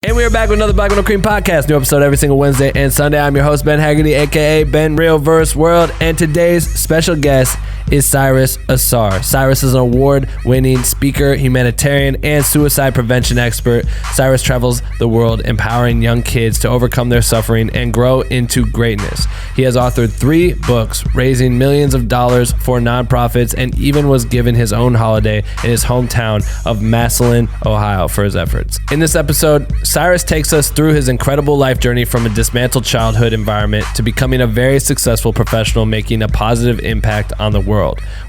And we are back with another Black with No Cream podcast. New episode every single Wednesday and Sunday. I'm your host, Ben Haggerty, a.k.a. Ben Real Verse World. And today's special guest is Cyrus Ausar. Cyrus is an award-winning speaker, humanitarian, and suicide prevention expert. Cyrus travels the world empowering young kids to overcome their suffering and grow into greatness. He has authored 3 books, raising millions of dollars for nonprofits, and even was given his own holiday in his hometown of Massillon, Ohio, for his efforts. In this episode, Cyrus takes us through his incredible life journey from a dismantled childhood environment to becoming a very successful professional making a positive impact on the world.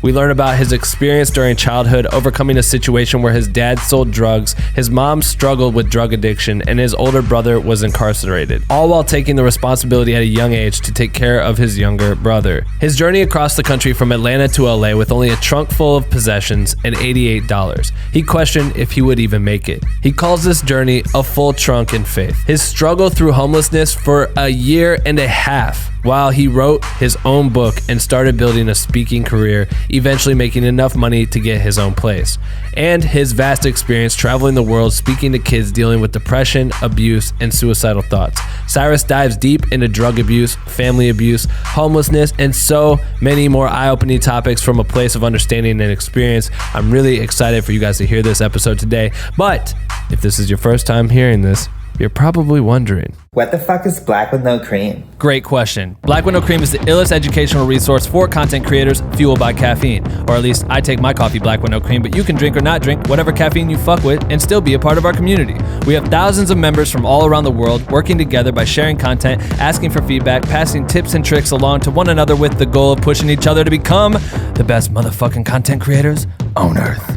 We learn about his experience during childhood, overcoming a situation where his dad sold drugs, his mom struggled with drug addiction, and his older brother was incarcerated, all while taking the responsibility at a young age to take care of his younger brother. His journey across the country from Atlanta to LA with only a trunk full of possessions and $88. He questioned if he would even make it. He calls this journey a full trunk in faith. His struggle through homelessness for a year and a half while he wrote his own book and started building a speaking career, eventually making enough money to get his own place. And his vast experience traveling the world speaking to kids dealing with depression, abuse, and suicidal thoughts. Cyrus dives deep into drug abuse, family abuse, homelessness, and so many more eye-opening topics from a place of understanding and experience. I'm really excited for you guys to hear this episode today. But if this is your first time hearing this, you're probably wondering, what the fuck is Black with No Cream? Great question. Black with No Cream is the illest educational resource for content creators fueled by caffeine. Or at least I take my coffee black with no cream, but you can drink or not drink whatever caffeine you fuck with and still be a part of our community. We have thousands of members from all around the world working together by sharing content, asking for feedback, passing tips and tricks along to one another with the goal of pushing each other to become the best motherfucking content creators on earth.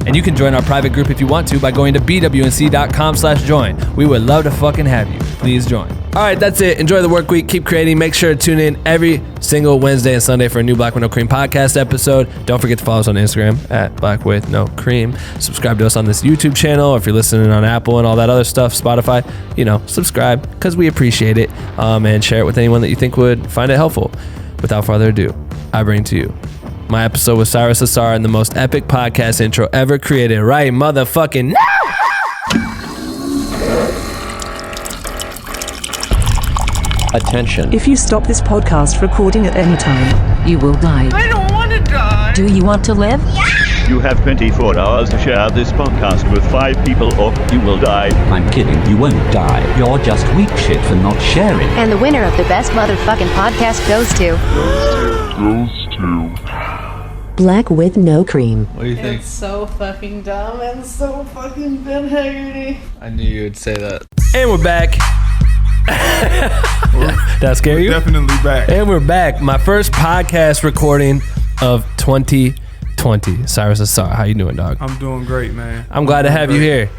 And you can join our private group if you want to by going to bwnc.com/join. We would love to fucking have you. Please join. All right, that's it. Enjoy the work week. Keep creating. Make sure to tune in every single Wednesday and Sunday for a new Black with No Cream podcast episode. Don't forget to follow us on Instagram at Black with No Cream. Subscribe to us on this YouTube channel. If you're listening on Apple and all that other stuff, Spotify, subscribe because we appreciate it. And share it with anyone that you think would find it helpful. Without further ado, I bring to you my episode with Cyrus Ausar and the most epic podcast intro ever created right motherfucking now. Attention. If you stop this podcast recording at any time, you will die. I don't want to die. Do you want to live? Yeah. You have 24 hours to share this podcast with 5 people or you will die. I'm kidding, you won't die. You're just weak shit for not sharing. And the winner of the best motherfucking podcast goes to Black with No Cream. What do you think? It's so fucking dumb and so fucking Ben Haggerty. I knew you would say that. And we're back. Did that scare you? Definitely back. And we're back. My first podcast recording of 2020. Cyrus Ausar, how you doing, dog? I'm doing great, man. I'm glad to have you here.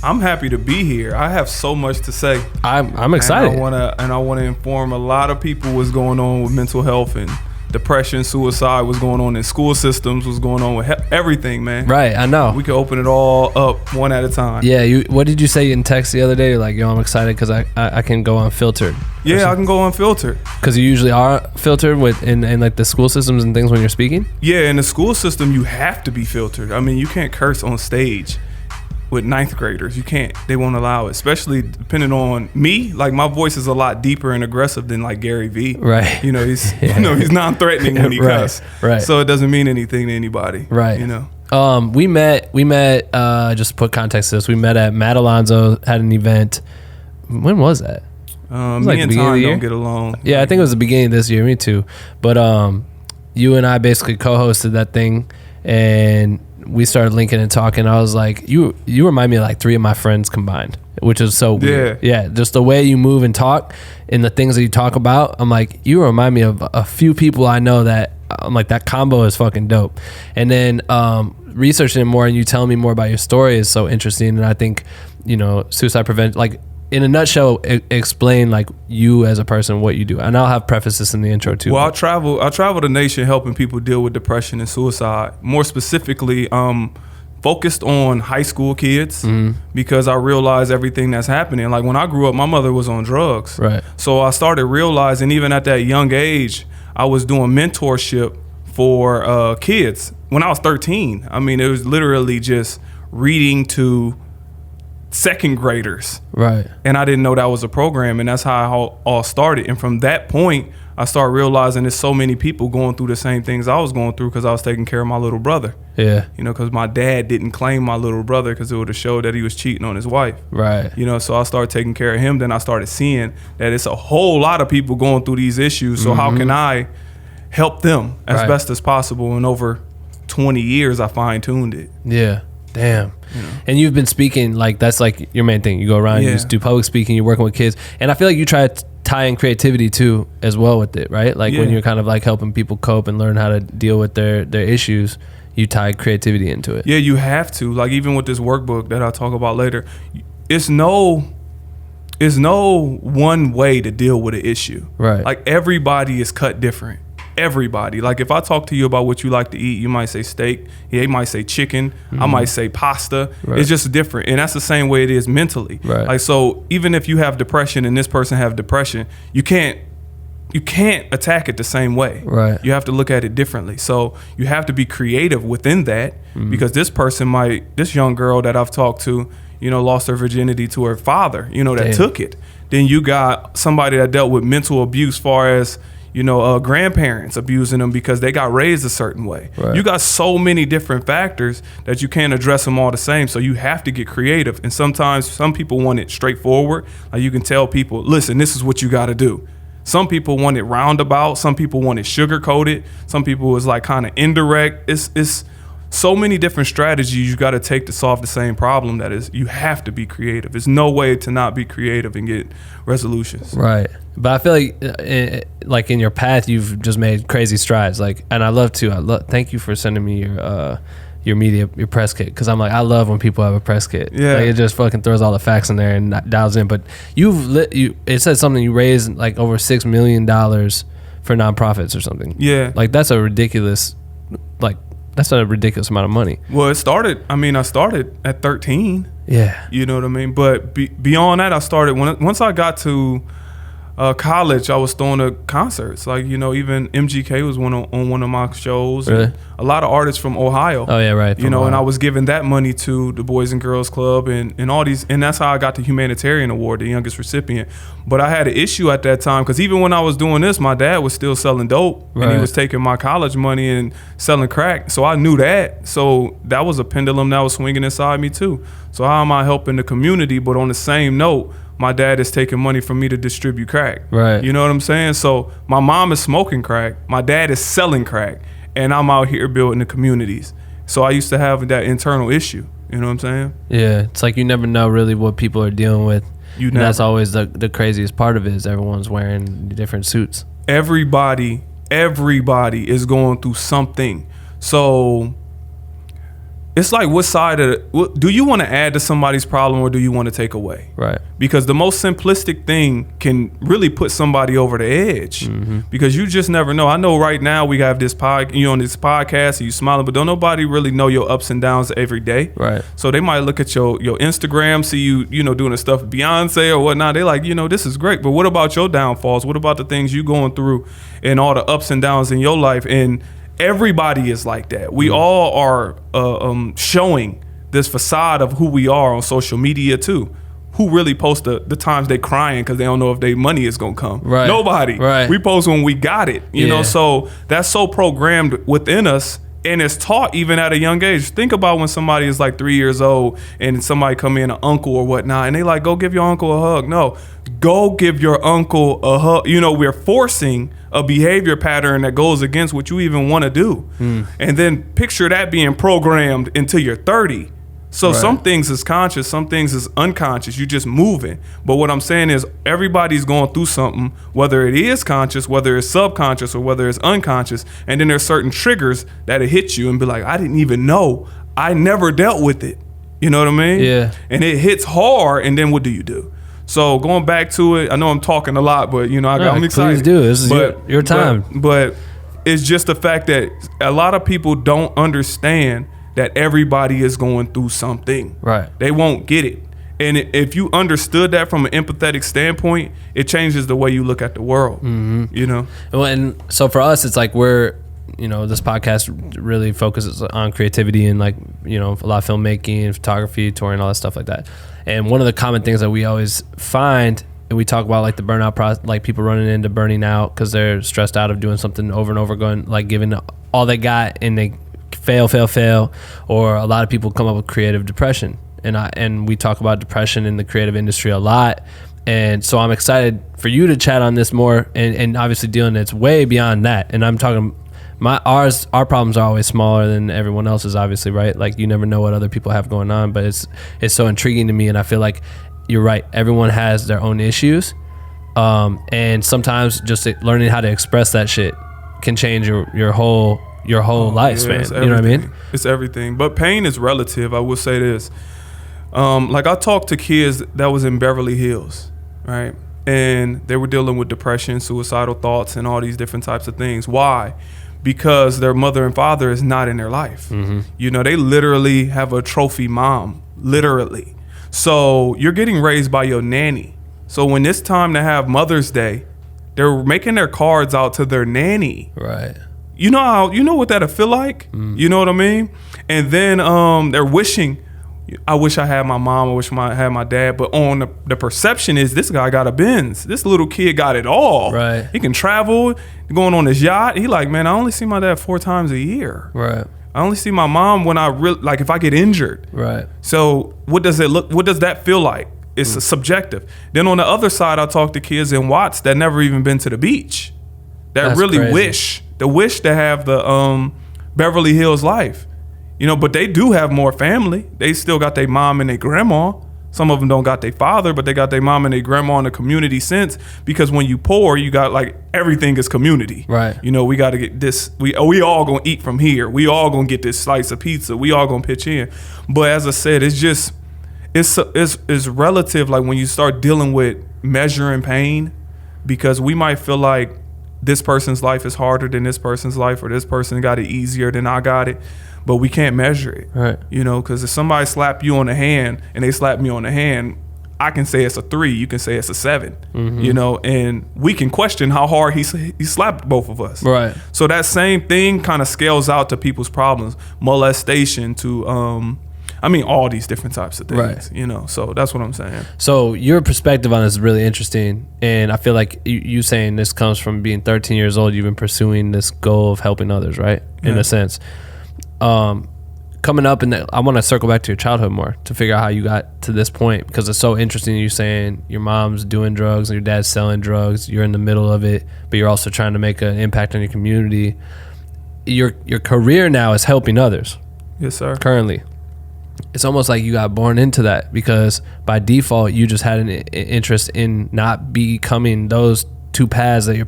I'm happy to be here. I have so much to say. I'm excited. And I want to inform a lot of people what's going on with mental health and depression, suicide, what's going on in school systems, what's going on with everything, man. Right, I know. We can open it all up one at a time. Yeah, what did you say in text the other day? You're like, I'm excited because I can go unfiltered. Yeah, I can go unfiltered. Because you usually are filtered in like the school systems and things when you're speaking? Yeah, in the school system, you have to be filtered. I mean, you can't curse on stage with 9th graders. You can't. They won't allow it, especially depending on me. Like, my voice is a lot deeper and aggressive than like Gary Vee. Right. He's he's non-threatening when he cuss. Right. So it doesn't mean anything to anybody. Right. We met just to put context to this, we met at Matt Alonzo, had an event. When was that? Me and Tom don't get along. Yeah, I think it was the beginning of this year. Me too. But you and I basically co-hosted that thing, and we started linking and talking. I was like, you remind me of like 3 of my friends combined, which is so weird. Yeah, just the way you move and talk and the things that you talk about. I'm like, you remind me of a few people I know that I'm like, that combo is fucking dope. And then researching it more and you telling me more about your story is so interesting. And I think, suicide prevention, like, in a nutshell, explain like you as a person, what you do. And I'll have preface this in the intro too. Well, I travel the nation helping people deal with depression and suicide. More specifically, focused on high school kids because I realized everything that's happening. Like, when I grew up, my mother was on drugs. Right. So I started realizing, even at that young age, I was doing mentorship for kids when I was 13. I mean, it was literally just reading to second graders. Right. And I didn't know that was a program, and that's how it all started. And from that point, I started realizing there's so many people going through the same things I was going through because I was taking care of my little brother. Yeah. You know, because my dad didn't claim my little brother because it would have showed that he was cheating on his wife. Right. You know, so I started taking care of him. Then I started seeing that it's a whole lot of people going through these issues. So how can I help them as best as possible? And over 20 years, I fine-tuned it. Yeah. Damn. And you've been speaking, like, that's like your main thing. You go around, you just do public speaking, you're working with kids. And I feel like you try to tie in creativity too as well with it, right? Like when you're kind of like helping people cope and learn how to deal with their issues, you tie creativity into it. Yeah, you have to. Like even with this workbook that I'll talk about later, it's no one way to deal with an issue. Right. Like everybody is cut different. Everybody. Like if I talk to you about what you like to eat, you might say steak. He might say chicken. I might say pasta. Right. It's just different. And that's the same way it is mentally. Right. Like so even if you have depression and this person have depression, you can't attack it the same way. Right. You have to look at it differently. So you have to be creative within that because this young girl that I've talked to, you know, lost her virginity to her father, you know, that took it. Then you got somebody that dealt with mental abuse far as, you know, grandparents abusing them because they got raised a certain way. Right. You got so many different factors that you can't address them all the same. So you have to get creative. And sometimes some people want it straightforward. Like you can tell people, listen, this is what you got to do. Some people want it roundabout. Some people want it sugar coated. Some people is like kind of indirect. It's so many different strategies you got to take to solve the same problem. That is, you have to be creative. There's no way to not be creative and get resolutions. Right. But I feel like in your path, you've just made crazy strides. Like, and I love to. Thank you for sending me your press kit, because I'm like, I love when people have a press kit. Yeah. Like, it just fucking throws all the facts in there and dials in. But it said something, you raised like over $6 million for nonprofits or something. Yeah. Like that's a ridiculous amount of money. Well, I started at 13. Yeah. You know what I mean? But beyond that, I started once I got to college, I was throwing to concerts. Like, you know, even MGK was on one of my shows. Really? And a lot of artists from Ohio. Oh yeah, right. You know, and I was giving that money to the Boys and Girls Club and all these, and that's how I got the humanitarian award, the youngest recipient. But I had an issue at that time because even when I was doing this, my dad was still selling dope, and he was taking my college money and selling crack. So I knew that. So that was a pendulum that was swinging inside me too. So how am I helping the community? But on the same note, my dad is taking money from me to distribute crack. Right. You know what I'm saying? So my mom is smoking crack. My dad is selling crack. And I'm out here building the communities. So I used to have that internal issue. You know what I'm saying? Yeah. It's like you never know really what people are dealing with. And that's always the craziest part of it, is everyone's wearing different suits. Everybody is going through something. So it's like, what side of do you want to add to somebody's problem, or do you want to take away? Right. Because the most simplistic thing can really put somebody over the edge, because you just never know. I know right now we have this on this podcast and you smiling, but don't nobody really know your ups and downs every day. Right. So they might look at your Instagram, see you doing the stuff Beyonce or whatnot. They like, this is great, but what about your downfalls? What about the things you going through and all the ups and downs in your life? And everybody is like that. We all are showing this facade of who we are on social media too. Who really post the times they crying because they don't know if their money is gonna come? Right. Nobody. Right. We post when we got it. You know, so that's so programmed within us, and it's taught even at a young age. Think about when somebody is like 3 years old and somebody come in, an uncle or whatnot, and they like, go give your uncle a hug. No, go give your uncle a hug. We're forcing a behavior pattern that goes against what you even want to do. And then picture that being programmed until you're 30. So some things is conscious, some things is unconscious. You just moving. But what I'm saying is everybody's going through something, whether it is conscious, whether it's subconscious, or whether it's unconscious. And then there's certain triggers that'll hit you and be like, I didn't even know. I never dealt with it. You know what I mean? Yeah. And it hits hard, and then what do you do? So going back to it, I know I'm talking a lot, but I'm excited. Please do. This is your time. But it's just the fact that a lot of people don't understand that everybody is going through something. Right. They won't get it. And if you understood that from an empathetic standpoint, it changes the way you look at the world. Well, and so for us, it's like we're, this podcast really focuses on creativity and a lot of filmmaking, photography, touring, all that stuff like that. And one of the common things that we always find, and we talk about like the burnout process, like people running into burning out because they're stressed out of doing something over and over, going like giving all they got and they fail. Or a lot of people come up with creative depression. And we talk about depression in the creative industry a lot. And so I'm excited for you to chat on this more, and obviously dealing it's way beyond that. And I'm talking our problems are always smaller than everyone else's, obviously, right? Like you never know what other people have going on, but it's so intriguing to me. And I feel like you're right. Everyone has their own issues. And sometimes just learning how to express that shit can change your whole lifespan. You know what I mean? It's everything. But pain is relative. I will say this. Like I talked to kids that was in Beverly Hills, right? And they were dealing with depression, suicidal thoughts, and all these different types of things. Why? Because their mother and father is not in their life. Mm-hmm. You know, they literally have a trophy mom, literally. So you're getting raised by your nanny. So when it's time to have Mother's Day, they're making their cards out to their nanny. Right. You know what that'll feel like? Mm. You know what I mean? And then they're wishing, I wish I had my mom, I wish I had my dad, but on the perception is this guy got a Benz. This little kid got it all. Right. He can travel, going on his yacht. He like, man, I only see my dad 4 times a year. Right. I only see my mom when if I get injured. Right. So what does that feel like? It's subjective. Then on the other side, I talk to kids in Watts that never even been to the beach. That really wish to have the Beverly Hills life. You know, but they do have more family. They still got their mom and their grandma. Some of them don't got their father, but they got their mom and their grandma in the community sense, because when you poor, you got like everything is community. Right. You know, we got to get this. We all gonna eat from here. We all gonna get this slice of pizza. We all gonna pitch in. But as I said, it's relative. Like when you start dealing with measuring pain, because we might feel like this person's life is harder than this person's life, or this person got it easier than I got it. But we can't measure it, right? You know, because if somebody slap you on the hand and they slap me on the hand, I can say it's a 3, you can say it's a 7, mm-hmm. You know, and we can question how hard he slapped both of us. Right. So that same thing kind of scales out to people's problems, molestation to, all these different types of things, right. You know, so that's what I'm saying. So your perspective on this is really interesting. And I feel like you saying this comes from being 13 years old, you've been pursuing this goal of helping others, right? In a sense. Coming up, and I want to circle back to your childhood more to figure out how you got to this point, because it's so interesting. You saying your mom's doing drugs and your dad's selling drugs. You're in the middle of it, but you're also trying to make an impact on your community. Your career now is helping others. Yes, sir. Currently, it's almost like you got born into that, because by default you just had an interest in not becoming those 2 paths that your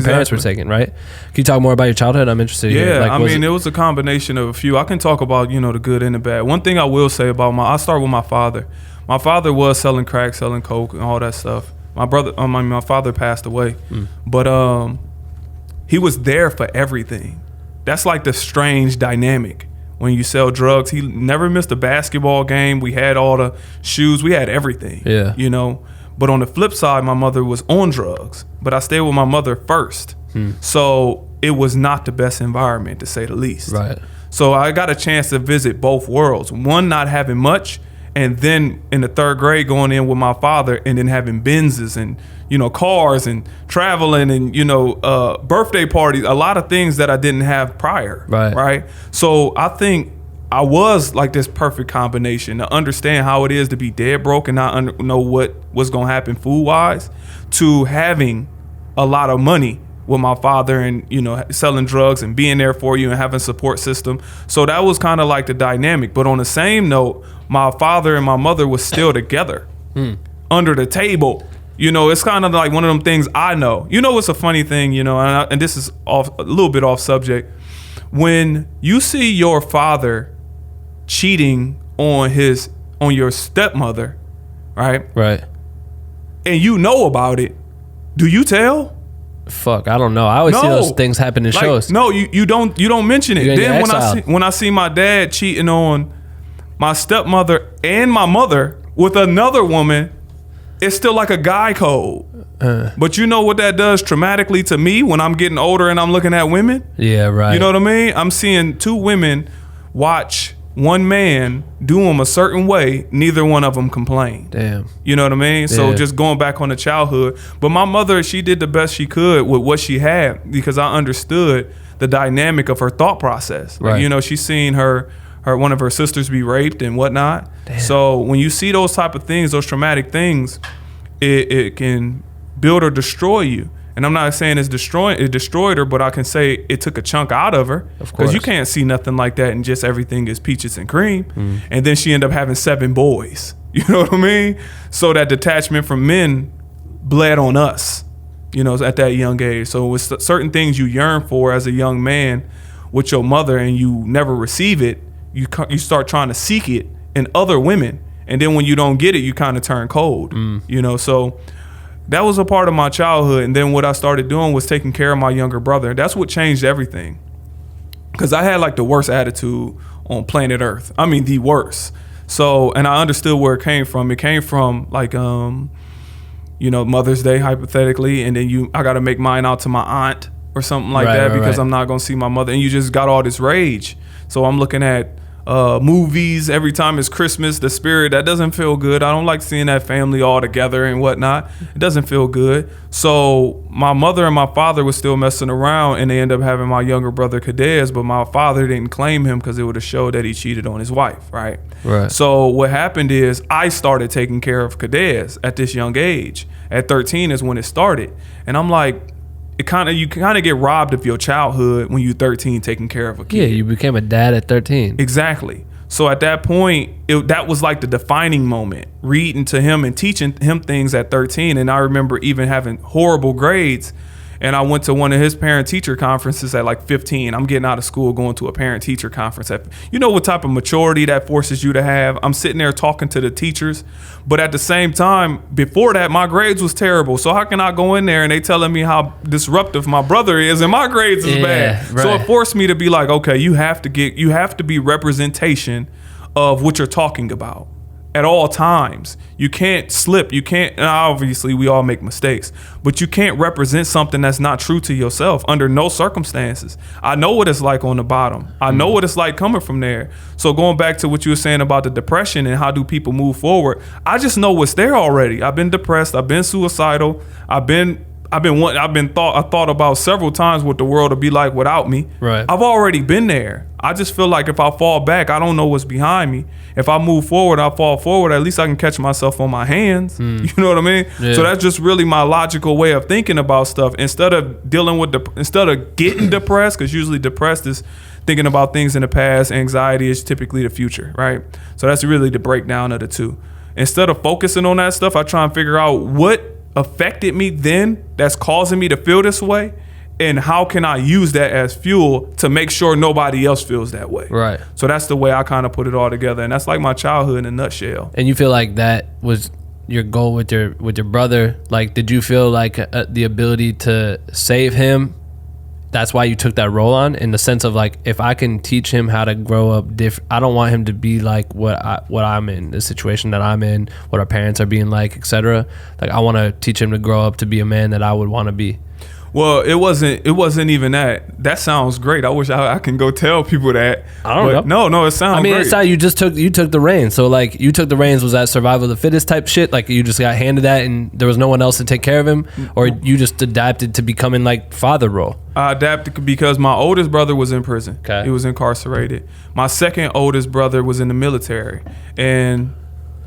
parents were taking, right? Can you talk more about your childhood? I'm interested. Yeah, it was a combination of a few. I can talk about, you know, the good and the bad. One thing I will say about I start with my father. My father was selling crack, selling coke, and all that stuff. My father passed away, but he was there for everything. That's like the strange dynamic. When you sell drugs, he never missed a basketball game. We had all the shoes. We had everything. Yeah, you know. But on the flip side, my mother was on drugs, but I stayed with my mother first. So it was not the best environment, to say the least. Right. So I got a chance to visit both worlds. One, not having much, and then in the 3rd grade going in with my father, and then having Benzes and, you know, cars and traveling and, you know, birthday parties, a lot of things that I didn't have prior. Right. So I think I was like this perfect combination to understand how it is to be dead broke and not know what's going to happen food-wise, to having a lot of money with my father and, you know, selling drugs and being there for you and having a support system. So that was kind of like the dynamic. But on the same note, my father and my mother was still together under the table. You know, it's kind of like one of them things I know. You know, it's a funny thing, you know, and this is a little bit off subject. When you see your father cheating on your stepmother, right? Right. And you know about it, do you tell? Fuck, I don't know. I always see those things happen in shows. No, you don't mention it. Then when I see my dad cheating on my stepmother and my mother with another woman, it's still like a guy code. But you know what that does traumatically to me when I'm getting older and I'm looking at women? Yeah, right. You know what I mean? I'm seeing 2 women watch one man do them a certain way, neither one of them complained. Damn. You know what I mean? So Yeah. just going back on the childhood. But my mother, she did the best she could with what she had because I understood the dynamic of her thought process. Like, Right. you know, she's seen her one of her sisters be raped and whatnot. Damn. So when you see those type of things, those traumatic things, it can build or destroy you. And I'm not saying it destroyed her, but I can say it took a chunk out of her. Of course. Because you can't see nothing like that and just everything is peaches and cream. And then she ended up having 7 boys. You know what I mean? So that detachment from men bled on us, you know, at that young age. So with certain things you yearn for as a young man with your mother and you never receive it, you start trying to seek it in other women. And then when you don't get it, you kind of turn cold, you know? So that was a part of my childhood. And then what I started doing was taking care of my younger brother. That's what changed everything. Because I had like the worst attitude on planet Earth. I mean, the worst. So, and I understood where it came from. It came from like, you know, Mother's Day, hypothetically. And then I got to make mine out to my aunt or something like that because I'm not going to see my mother. And you just got all this rage. So I'm looking at movies every time it's Christmas, the spirit, that doesn't feel good. I don't like seeing that family all together and whatnot. It doesn't feel good. So my mother and my father was still messing around and they ended up having my younger brother Cadez, but my father didn't claim him because it would have showed that he cheated on his wife, right? So what happened is I started taking care of Cadez at this young age. At 13 is when it started. And I'm like, you kind of get robbed of your childhood when you're 13 taking care of a kid. Yeah, you became a dad at 13. Exactly. So at that point, that was like the defining moment, reading to him and teaching him things at 13. And I remember even having horrible grades. And I went to one of his parent-teacher conferences at like 15. I'm getting out of school, going to a parent-teacher conference. You know what type of maturity that forces you to have? I'm sitting there talking to the teachers. But at the same time, before that, my grades was terrible. So how can I go in there and they telling me how disruptive my brother is and my grades is bad? Right. So it forced me to be like, okay, you have to be representation of what you're talking about at all times. You can't slip. You can't, obviously we all make mistakes, but you can't represent something that's not true to yourself under no circumstances. I know what it's like on the bottom. I know what it's like coming from there. So going back to what you were saying about the depression and how do people move forward, I just know what's there already. I've been depressed. I've been suicidal. I thought about several times what the world would be like without me. Right. I've already been there. I just feel like if I fall back, I don't know what's behind me. If I move forward, I fall forward. At least I can catch myself on my hands. You know what I mean? Yeah. So that's just really my logical way of thinking about stuff. Instead of getting depressed, because usually depressed is thinking about things in the past. Anxiety is typically the future, right? So that's really the breakdown of the two. Instead of focusing on that stuff, I try and figure out what affected me then that's causing me to feel this way, and how can I use that as fuel to make sure nobody else feels that way. Right. So that's the way I kind of put it all together, and that's like my childhood in a nutshell. And you feel like that was your goal with your brother? Like, did you feel like the ability to save him, that's why you took that role on, in the sense of like, if I can teach him how to grow up different, I don't want him to be like what I'm in, the situation that I'm in, what our parents are being like, etc. Like, I want to teach him to grow up to be a man that I would want to be. Well, it wasn't even that. That sounds great. I wish I can go tell people that. I don't know. No, it sounds great. It's how you took the reins. So like, you took the reins, was that survival of the fittest type shit? Like, you just got handed that and there was no one else to take care of him? Or you just adapted to becoming like father role? I adapted because my oldest brother was in prison. Okay. He was incarcerated. My second oldest brother was in the military. And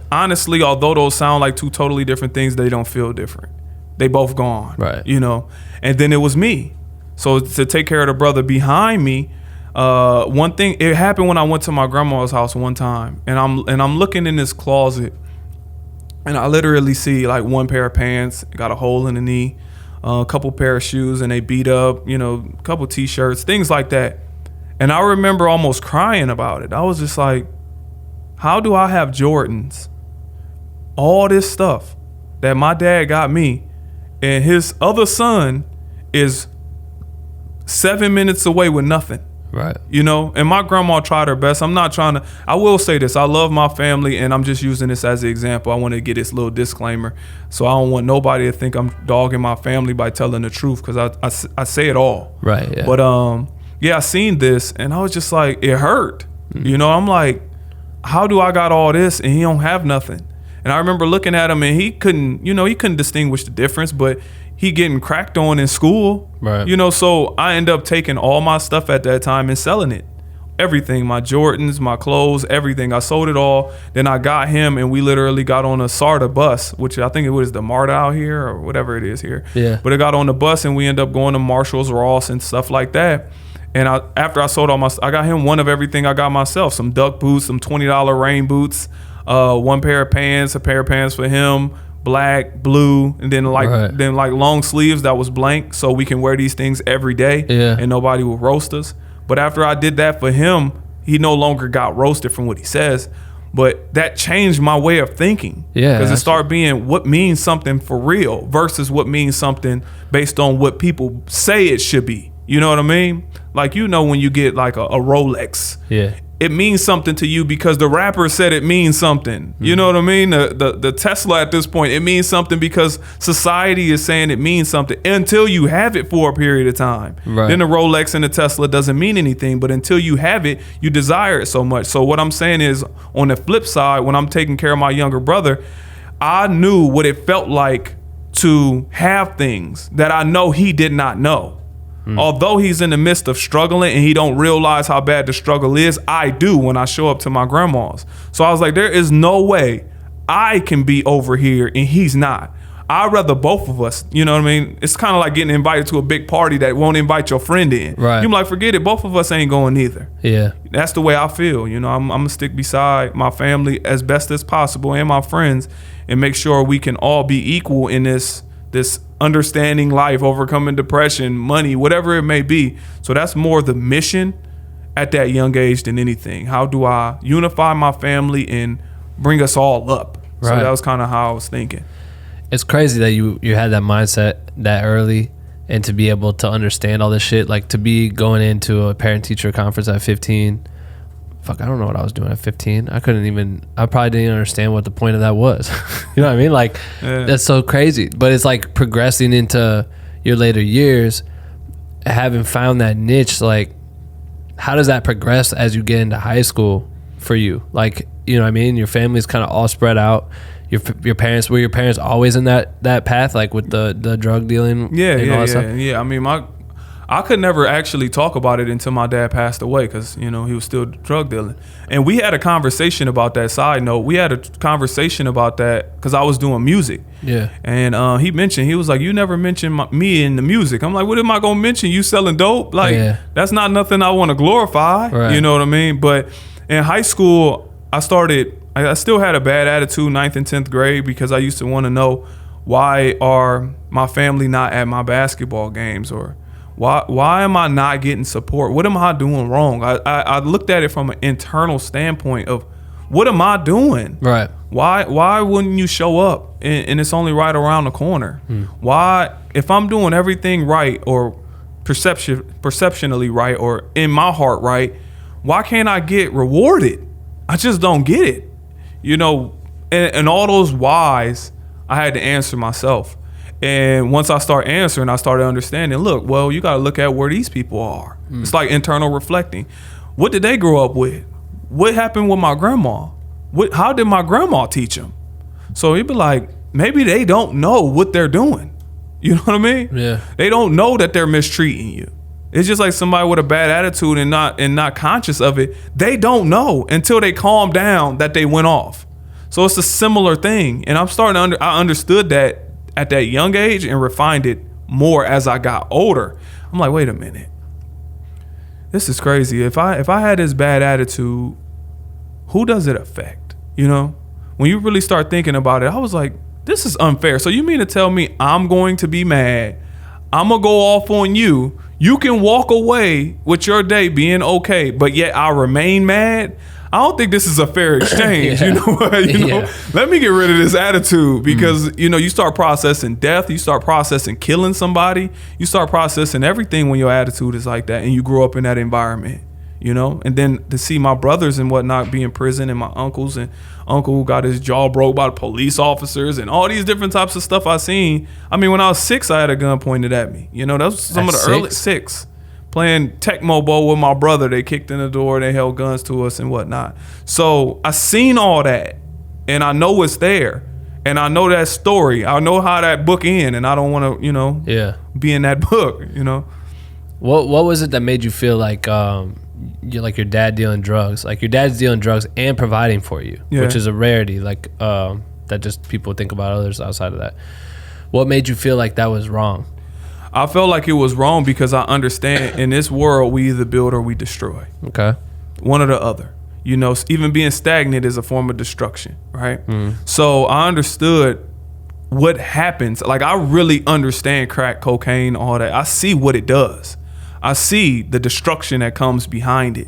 honestly, although those sound like two totally different things, they don't feel different. They both gone. Right. You know? And then it was me. So to take care of the brother behind me, one thing, it happened when I went to my grandma's house one time, and I'm looking in this closet, and I literally see like one pair of pants, got a hole in the knee, a couple pair of shoes, and they beat up, you know, a couple t-shirts, things like that. And I remember almost crying about it. I was just like, how do I have Jordans, all this stuff that my dad got me, and his other son is 7 minutes away with nothing? Right. You know, and my grandma tried her best. I will say this, I love my family, and I'm just using this as an example. I want to get this little disclaimer. So I don't want nobody to think I'm dogging my family by telling the truth, because I say it all. Right, yeah. But yeah, I seen this, and I was just like, it hurt. You know, I'm like, how do I got all this and he don't have nothing? And I remember looking at him and he couldn't distinguish the difference, but he getting cracked on in school. Right. You know, so I end up taking all my stuff at that time and selling it. Everything, my Jordans, my clothes, everything. I sold it all. Then I got him and we literally got on a SARTA bus, which I think it was the MARTA out here or whatever it is here. Yeah. But it got on the bus and we end up going to Marshall's, Ross and stuff like that. And after I sold all my, I got him one of everything I got myself. Some duck boots, some $20 rain boots, one pair of pants, a pair of pants for him, black, blue, and then like long sleeves that was blank, so we can wear these things every day and nobody will roast us. But after I did that for him, he no longer got roasted from what he says. But that changed my way of thinking. Yeah. Because it started being what means something for real versus what means something based on what people say it should be. You know what I mean? Like, you know, when you get like a Rolex. Yeah. It means something to you because the rapper said it means something. You know what I mean? The Tesla at this point, it means something because society is saying it means something until you have it for a period of time. Right. Then the Rolex and the Tesla doesn't mean anything, but until you have it, you desire it so much. So what I'm saying is, on the flip side, when I'm taking care of my younger brother, I knew what it felt like to have things that I know he did not know. Although he's in the midst of struggling and he don't realize how bad the struggle is, I do when I show up to my grandma's. So I was like, there is no way I can be over here and he's not. I'd rather both of us, you know what I mean? It's kind of like getting invited to a big party that won't invite your friend in. Right. You're like, forget it. Both of us ain't going either. Yeah. That's the way I feel. You know, I'm going to stick beside my family as best as possible and my friends and make sure we can all be equal in this understanding life, overcoming depression, money, whatever it may be. So that's more the mission at that young age than anything. How do I unify my family and bring us all up? Right. So that was kind of how I was thinking. It's crazy that you had that mindset that early and to be able to understand all this shit. Like, to be going into a parent-teacher conference at 15. Fuck, I don't know what I was doing at 15. I probably didn't understand what the point of that was. You know what I mean? Like, that's so crazy. But it's like progressing into your later years, having found that niche. Like, how does that progress as you get into high school for you? Like, you know what I mean? Your family's kind of all spread out. Your parents, were your parents always in that path, like with the drug dealing? Yeah. I mean, I could never actually talk about it until my dad passed away because, you know, he was still drug dealing. And we had a conversation about that. Side note, we had a conversation about that because I was doing music. Yeah. And he was like, you never mentioned me in the music. I'm like, what am I going to mention? You selling dope? Like, that's not nothing I want to glorify. Right. You know what I mean? But in high school, I still had a bad attitude 9th and 10th grade because I used to want to know, why are my family not at my basketball games, or why am I not getting support? What am I doing wrong? I looked at it from an internal standpoint of, what am I doing? Right. Why wouldn't you show up and it's only right around the corner? Why, if I'm doing everything right or perceptionally right or in my heart right, why can't I get rewarded? I just don't get it. You know, and all those whys I had to answer myself. And once I start answering, I started understanding, look, well, you got to look at where these people are. It's like internal reflecting. What did they grow up with? What happened with my grandma? How did my grandma teach them? So he'd be like, maybe they don't know what they're doing. You know what I mean? Yeah. They don't know that they're mistreating you. It's just like somebody with a bad attitude and not conscious of it. They don't know until they calm down that they went off. So it's a similar thing. And I'm starting to I understood that at that young age and refined it more as I got older. I'm like, wait a minute. This is crazy. If I had this bad attitude, who does it affect? You know? When you really start thinking about it, I was like, this is unfair. So you mean to tell me I'm going to be mad? I'm going to go off on you. You can walk away with your day being okay, but yet I remain mad? I don't think this is a fair exchange. You know what? You know, let me get rid of this attitude because, you know, you start processing death. You start processing killing somebody. You start processing everything when your attitude is like that and you grow up in that environment, you know? And then to see my brothers and whatnot be in prison and my uncles and uncle who got his jaw broke by police officers and all these different types of stuff I seen. I mean, when I was 6, I had a gun pointed at me. You know, that was some of the early 6. playing Tecmo Bowl with my brother. They kicked in the door, they held guns to us and whatnot. So I seen all that, and I know it's there, and I know that story. I know how that book end, and I don't want to, be in that book. What was it that made you feel like your dad dealing drugs? Like your dad's dealing drugs and providing for you, which is a rarity. Like that just people think about others outside of that. What made you feel like that was wrong? I felt like it was wrong because I understand in this world we either build or we destroy. Okay. One or the other. Even being stagnant is a form of destruction, right? So I understood what happens. Like I really understand crack, cocaine, all that. I see what it does. I see the destruction that comes behind it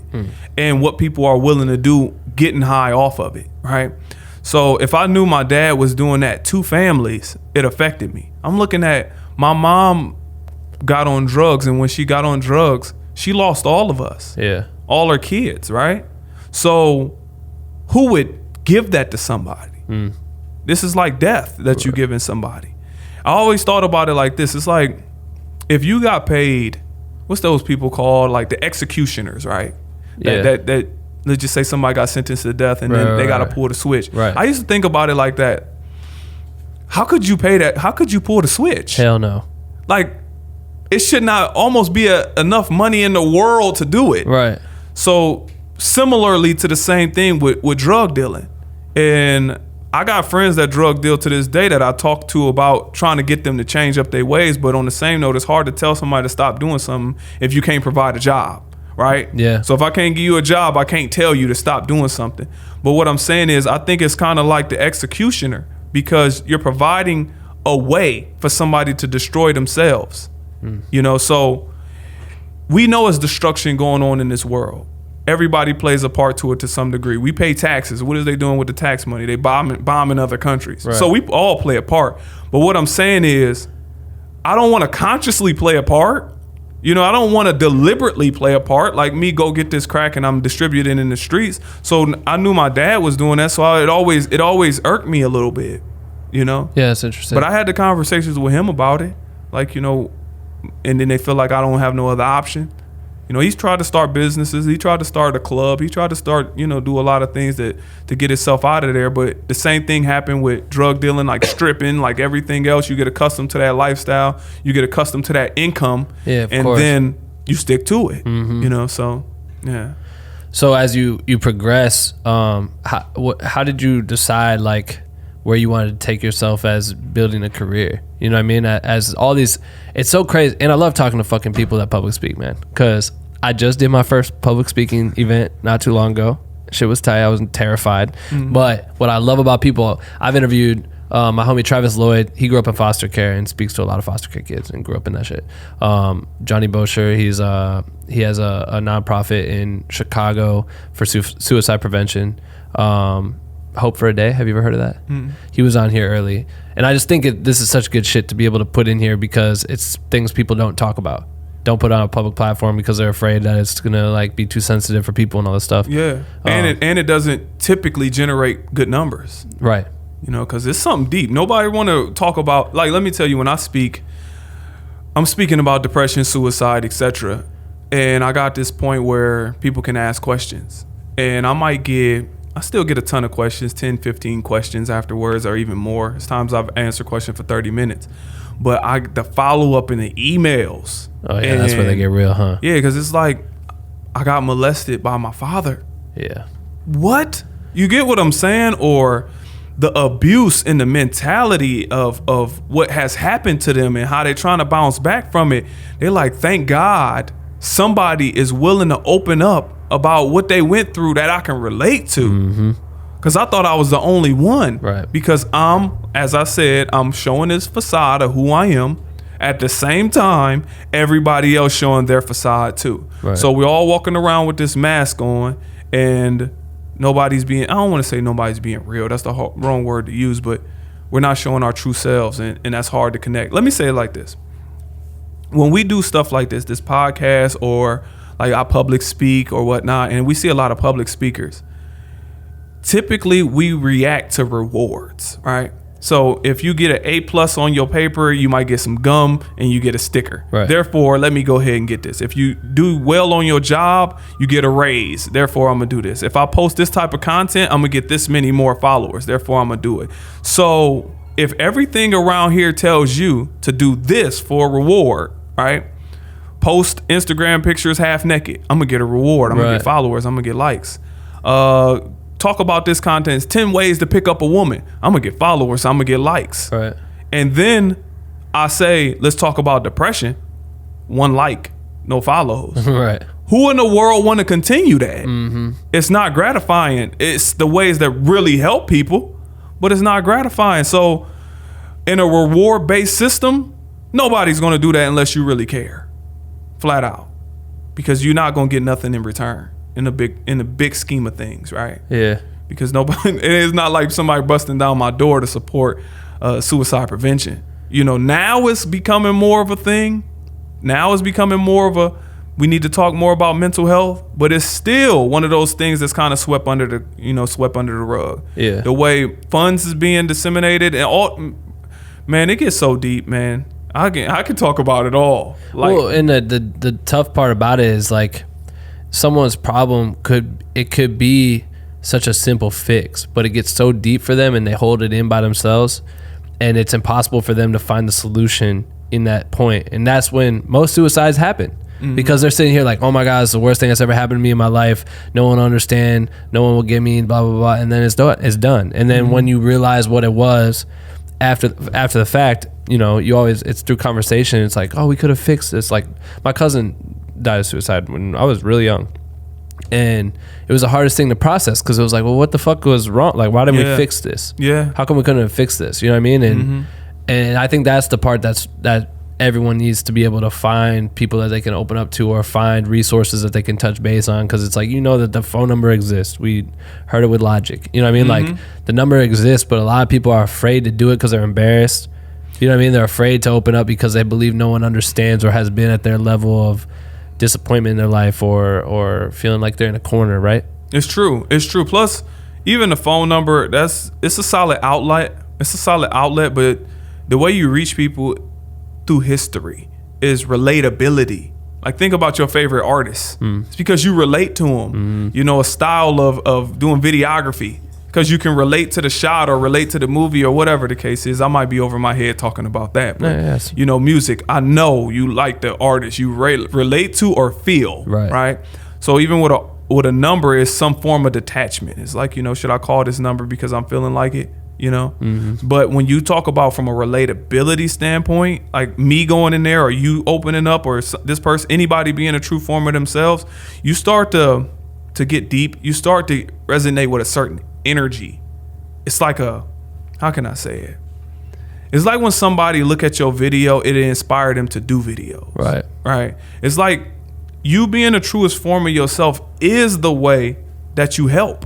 and what people are willing to do getting high off of it, right? So if I knew my dad was doing that to families, it affected me. I'm looking at my mom got on drugs, and when she got on drugs, she lost all of us. Yeah. All her kids, right? So who would give that to somebody? This is like death that you giving somebody. I always thought about it like this. It's like if you got paid, what's those people called? Like the executioners, right? That let's just say somebody got sentenced to death and then they got to pull the switch. Right. I used to think about it like that. How could you pay that? How could you pull the switch? Hell no. Like it should not almost be enough money in the world to do it. Right. So similarly to the same thing with drug dealing. And I got friends that drug deal to this day that I talk to about trying to get them to change up their ways. But on the same note, it's hard to tell somebody to stop doing something if you can't provide a job, right? Yeah. So if I can't give you a job, I can't tell you to stop doing something. But what I'm saying is I think it's kind of like the executioner because you're providing a way for somebody to destroy themselves. So we know it's destruction going on in this world. Everybody plays a part to it to some degree. We pay taxes. What is they doing with the tax money? They bombing other countries. Right. So we all play a part. But what I'm saying is, I don't want to consciously play a part. I don't want to deliberately play a part. Like me, go get this crack and I'm distributing in the streets. So I knew my dad was doing that. So it always irked me a little bit. Yeah, that's interesting. But I had the conversations with him about it. Like, and then they feel like I don't have no other option. He's tried to start businesses. He tried to start a club. He tried to start, do a lot of things to get himself out of there. But the same thing happened with drug dealing, like stripping, like everything else. You get accustomed to that lifestyle. You get accustomed to that income. Yeah, of course. Then you stick to it, so, yeah. So as you progress, how did you decide, like, where you wanted to take yourself as building a career? You know what I mean? As all these, it's so crazy. And I love talking to fucking people that public speak, man. Because I just did my first public speaking event not too long ago. Shit was tight. I was terrified. But what I love about people, I've interviewed my homie Travis Lloyd. He grew up in foster care and speaks to a lot of foster care kids and grew up in that shit. Johnny Bosher, he has a nonprofit in Chicago for suicide prevention. Hope for a Day. Have you ever heard of that? He was on here early. And I just think this is such good shit to be able to put in here because it's things people don't talk about. Don't put on a public platform because they're afraid that it's going to like be too sensitive for people and all this stuff. Yeah. And it doesn't typically generate good numbers. Right. Because it's something deep. Nobody want to talk about, like, let me tell you, when I speak, I'm speaking about depression, suicide, etc. And I got this point where people can ask questions. And I still get a ton of questions, 10, 15 questions afterwards or even more. There's times I've answered a question for 30 minutes. But the follow-up in the emails. Oh, yeah, that's where they get real, huh? Yeah, because it's like, I got molested by my father. Yeah. What? You get what I'm saying? Or the abuse and the mentality of what has happened to them and how they're trying to bounce back from it. They're like, thank God somebody is willing to open up about what they went through that I can relate to. Because I thought I was the only one. Right. Because as I said, I'm showing this facade of who I am. At the same time, everybody else showing their facade too. Right. So we're all walking around with this mask on and nobody's being, I don't want to say nobody's being real. That's the wrong word to use, but we're not showing our true selves and that's hard to connect. Let me say it like this. When we do stuff like this podcast or like I public speak or whatnot, and we see a lot of public speakers, typically we react to rewards, right? So if you get an A+ on your paper, you might get some gum and you get a sticker. Right. Therefore, let me go ahead and get this. If you do well on your job, you get a raise. Therefore, I'm gonna do this. If I post this type of content, I'm gonna get this many more followers. Therefore, I'm gonna do it. So if everything around here tells you to do this for a reward, right? Post Instagram pictures half naked. I'm gonna get a reward. I'm gonna get followers. I'm gonna get likes. Talk about this content. It's 10 ways to pick up a woman. I'm gonna get followers. I'm gonna get likes. Right. And then I say, let's talk about depression. 1 like, no follows. Right. Who in the world want to continue that? Mm-hmm. It's not gratifying. It's the ways that really help people, but it's not gratifying. So in a reward-based system, nobody's gonna do that unless you really care. Flat out. Because you're not gonna get nothing in return. In the big scheme of things, right? Yeah. Because nobody, it is not like somebody busting down my door to support suicide prevention. You know, now it's becoming more of a thing. Now it's becoming more of a, we need to talk more about mental health, but it's still one of those things that's kind of swept under the rug. Yeah. The way funds is being disseminated and all, man, it gets so deep, man. I can talk about it all. Like, well, and the tough part about it is like, someone's problem could be such a simple fix, but it gets so deep for them and they hold it in by themselves, and it's impossible for them to find the solution in that point. And that's when most suicides happen. Mm-hmm. Because they're sitting here like, oh my God, it's the worst thing that's ever happened to me in my life. No one will understand. No one will get me, blah, blah, blah. And then it's done. And then when you realize what it was after the fact, you know, it's through conversation. It's like, oh, we could have fixed this. Like my cousin died of suicide when I was really young, and it was the hardest thing to process because it was like, well, what the fuck was wrong? Like, why didn't we fix this? Yeah, how come we couldn't have fixed this? You know what I mean? And and I think that's the part that everyone needs to be able to find people that they can open up to, or find resources that they can touch base on, because it's like, you know, that the phone number exists. We heard it with Logic. You know what I mean? Like the number exists, but a lot of people are afraid to do it because they're embarrassed. You know what I mean? They're afraid to open up because they believe no one understands or has been at their level of disappointment in their life, or feeling like they're in a corner, right? It's true. Plus, even the phone number, it's a solid outlet. But the way you reach people through history is relatability. Like, think about your favorite artists. It's because you relate to them. You know, a style of doing videography, because you can relate to the shot or relate to the movie or whatever the case is. I might be over my head talking about that. But, you know, music, I know you like the artist you relate to or feel, right? So even with a number is some form of detachment. It's like, you know, should I call this number because I'm feeling like it, you know? But when you talk about from a relatability standpoint, like me going in there or you opening up or this person, anybody being a true form of themselves, you start to get deep. You start to resonate with a certain energy. It's like how can I say it? It's like when somebody look at your video, it inspired them to do videos. Right. It's like you being the truest form of yourself is the way that you help.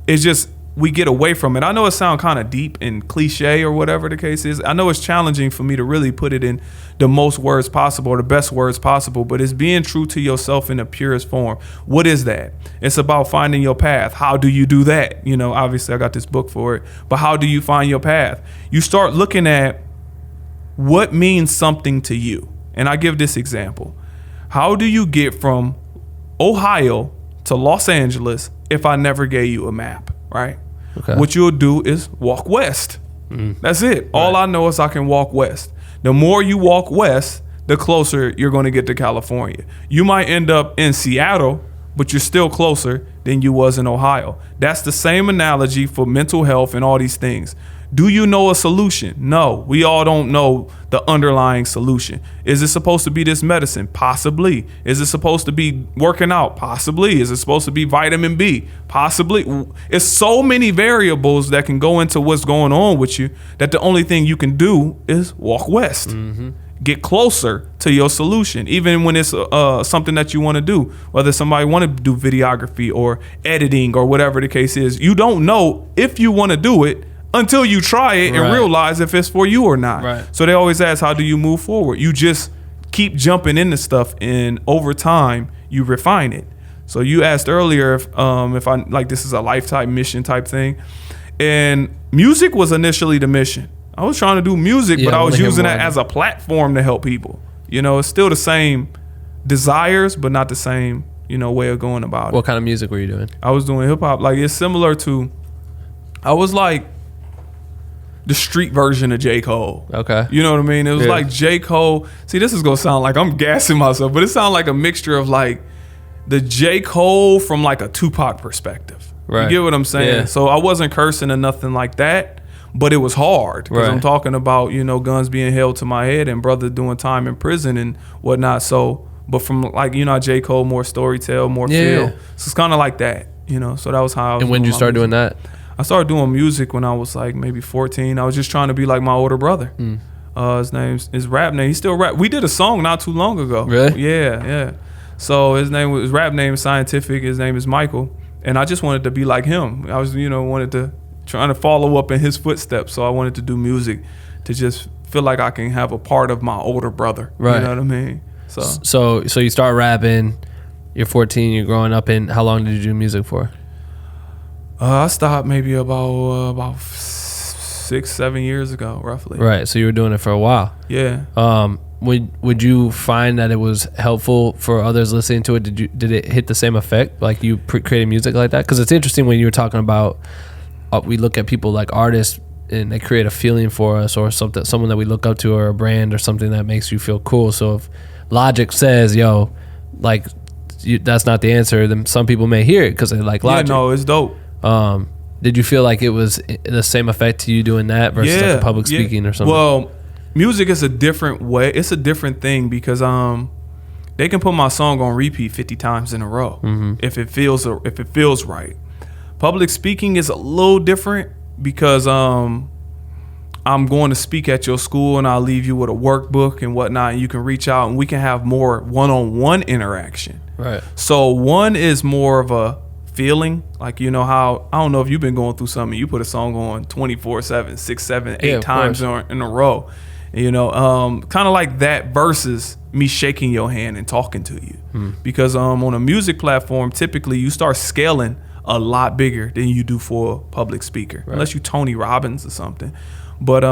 It's just we get away from it. I know it sounds kind of deep and cliche or whatever the case is. I know it's challenging for me to really put it in the most words possible or the best words possible, but it's being true to yourself in the purest form. What is that? It's about finding your path. How do you do that? You know, obviously I got this book for it, but how do you find your path? You start looking at what means something to you. And I give this example. How do you get from Ohio to Los Angeles if I never gave you a map, right? Okay. What you'll do is walk west. That's it. All I know is I can walk west. The more you walk west, the closer you're going to get to California. You might end up in Seattle, but you're still closer than you was in Ohio. That's the same analogy for mental health and all these things. Do you know a solution? No, we all don't know the underlying solution. Is it supposed to be this medicine? Possibly. Is it supposed to be working out? Possibly. Is it supposed to be vitamin B? Possibly. It's so many variables that can go into what's going on with you that the only thing you can do is walk west. Get closer to your solution, even when it's something that you want to do, whether somebody want to do videography or editing or whatever the case is. You don't know if you want to do it until you try it and realize if it's for you or not. So they always ask, how do you move forward? You just keep jumping into stuff, and over time you refine it. So you asked earlier if I like this is a lifetime mission type thing, and music was initially the mission. I was trying to do music, Yeah, but I was wanna hear using more. that as a platform to help people. You know, it's still the same desires, but not the same, you know, way of going about it. What kind of music were you doing? I was doing hip hop. Like, it's similar to, I was like the street version of J. Cole. Okay. You know what I mean? It was Yeah. like J. Cole. See, this is gonna sound like I'm gassing myself, but it sounds like a mixture of like the J. Cole from like a Tupac perspective. Right. You get what I'm saying? Yeah. So I wasn't cursing or nothing like that, but it was hard because Right. I'm talking about, you know, guns being held to my head and brother doing time in prison and whatnot. So, but from like, you know, J. Cole, more storytell, more Yeah. feel. So it's kind of like that, you know. So that was how I was And when did you my start music. doing that? I started doing music when I was like maybe 14. I was just trying to be like my older brother. His rap name, he still rap. We did a song not too long ago. Really? Yeah. So his rap name is Scientific. His name is Michael. And I just wanted to be like him. I was, you know, trying to follow up in his footsteps. So I wanted to do music to just feel like I can have a part of my older brother. Right. You know what I mean? So So you start rapping. You're 14. You're growing up. And how long did you do music for? I stopped maybe about 6-7 years ago, roughly. Right. So you were doing it for a while. Yeah. Would you find that it was helpful for others listening to it? Did it hit the same effect, like you creating music like that? Because it's interesting when you were talking about we look at people like artists and they create a feeling for us or someone that we look up to or a brand or something that makes you feel cool. So if Logic says, "Yo, like that's not the answer," then some people may hear it because they like Logic. Yeah, no, it's dope. Did you feel like it was the same effect to you doing that versus like a public speaking or something? Well, music is a different way. It's a different thing because they can put my song on repeat 50 times in a row if it feels right. Public speaking is a little different because I'm going to speak at your school and I'll leave you with a workbook and whatnot, and you can reach out and we can have more one-on-one interaction. Right. So one is more of a feeling, like, you know how, I don't know if you've been going through something, you put a song on 24/7, 6, 7, 8 Yeah, of times course. in a row, you know, kind of like that versus me shaking your hand and talking to you. Because on a music platform, typically you start scaling a lot bigger than you do for a public speaker, unless you Tony Robbins or something. But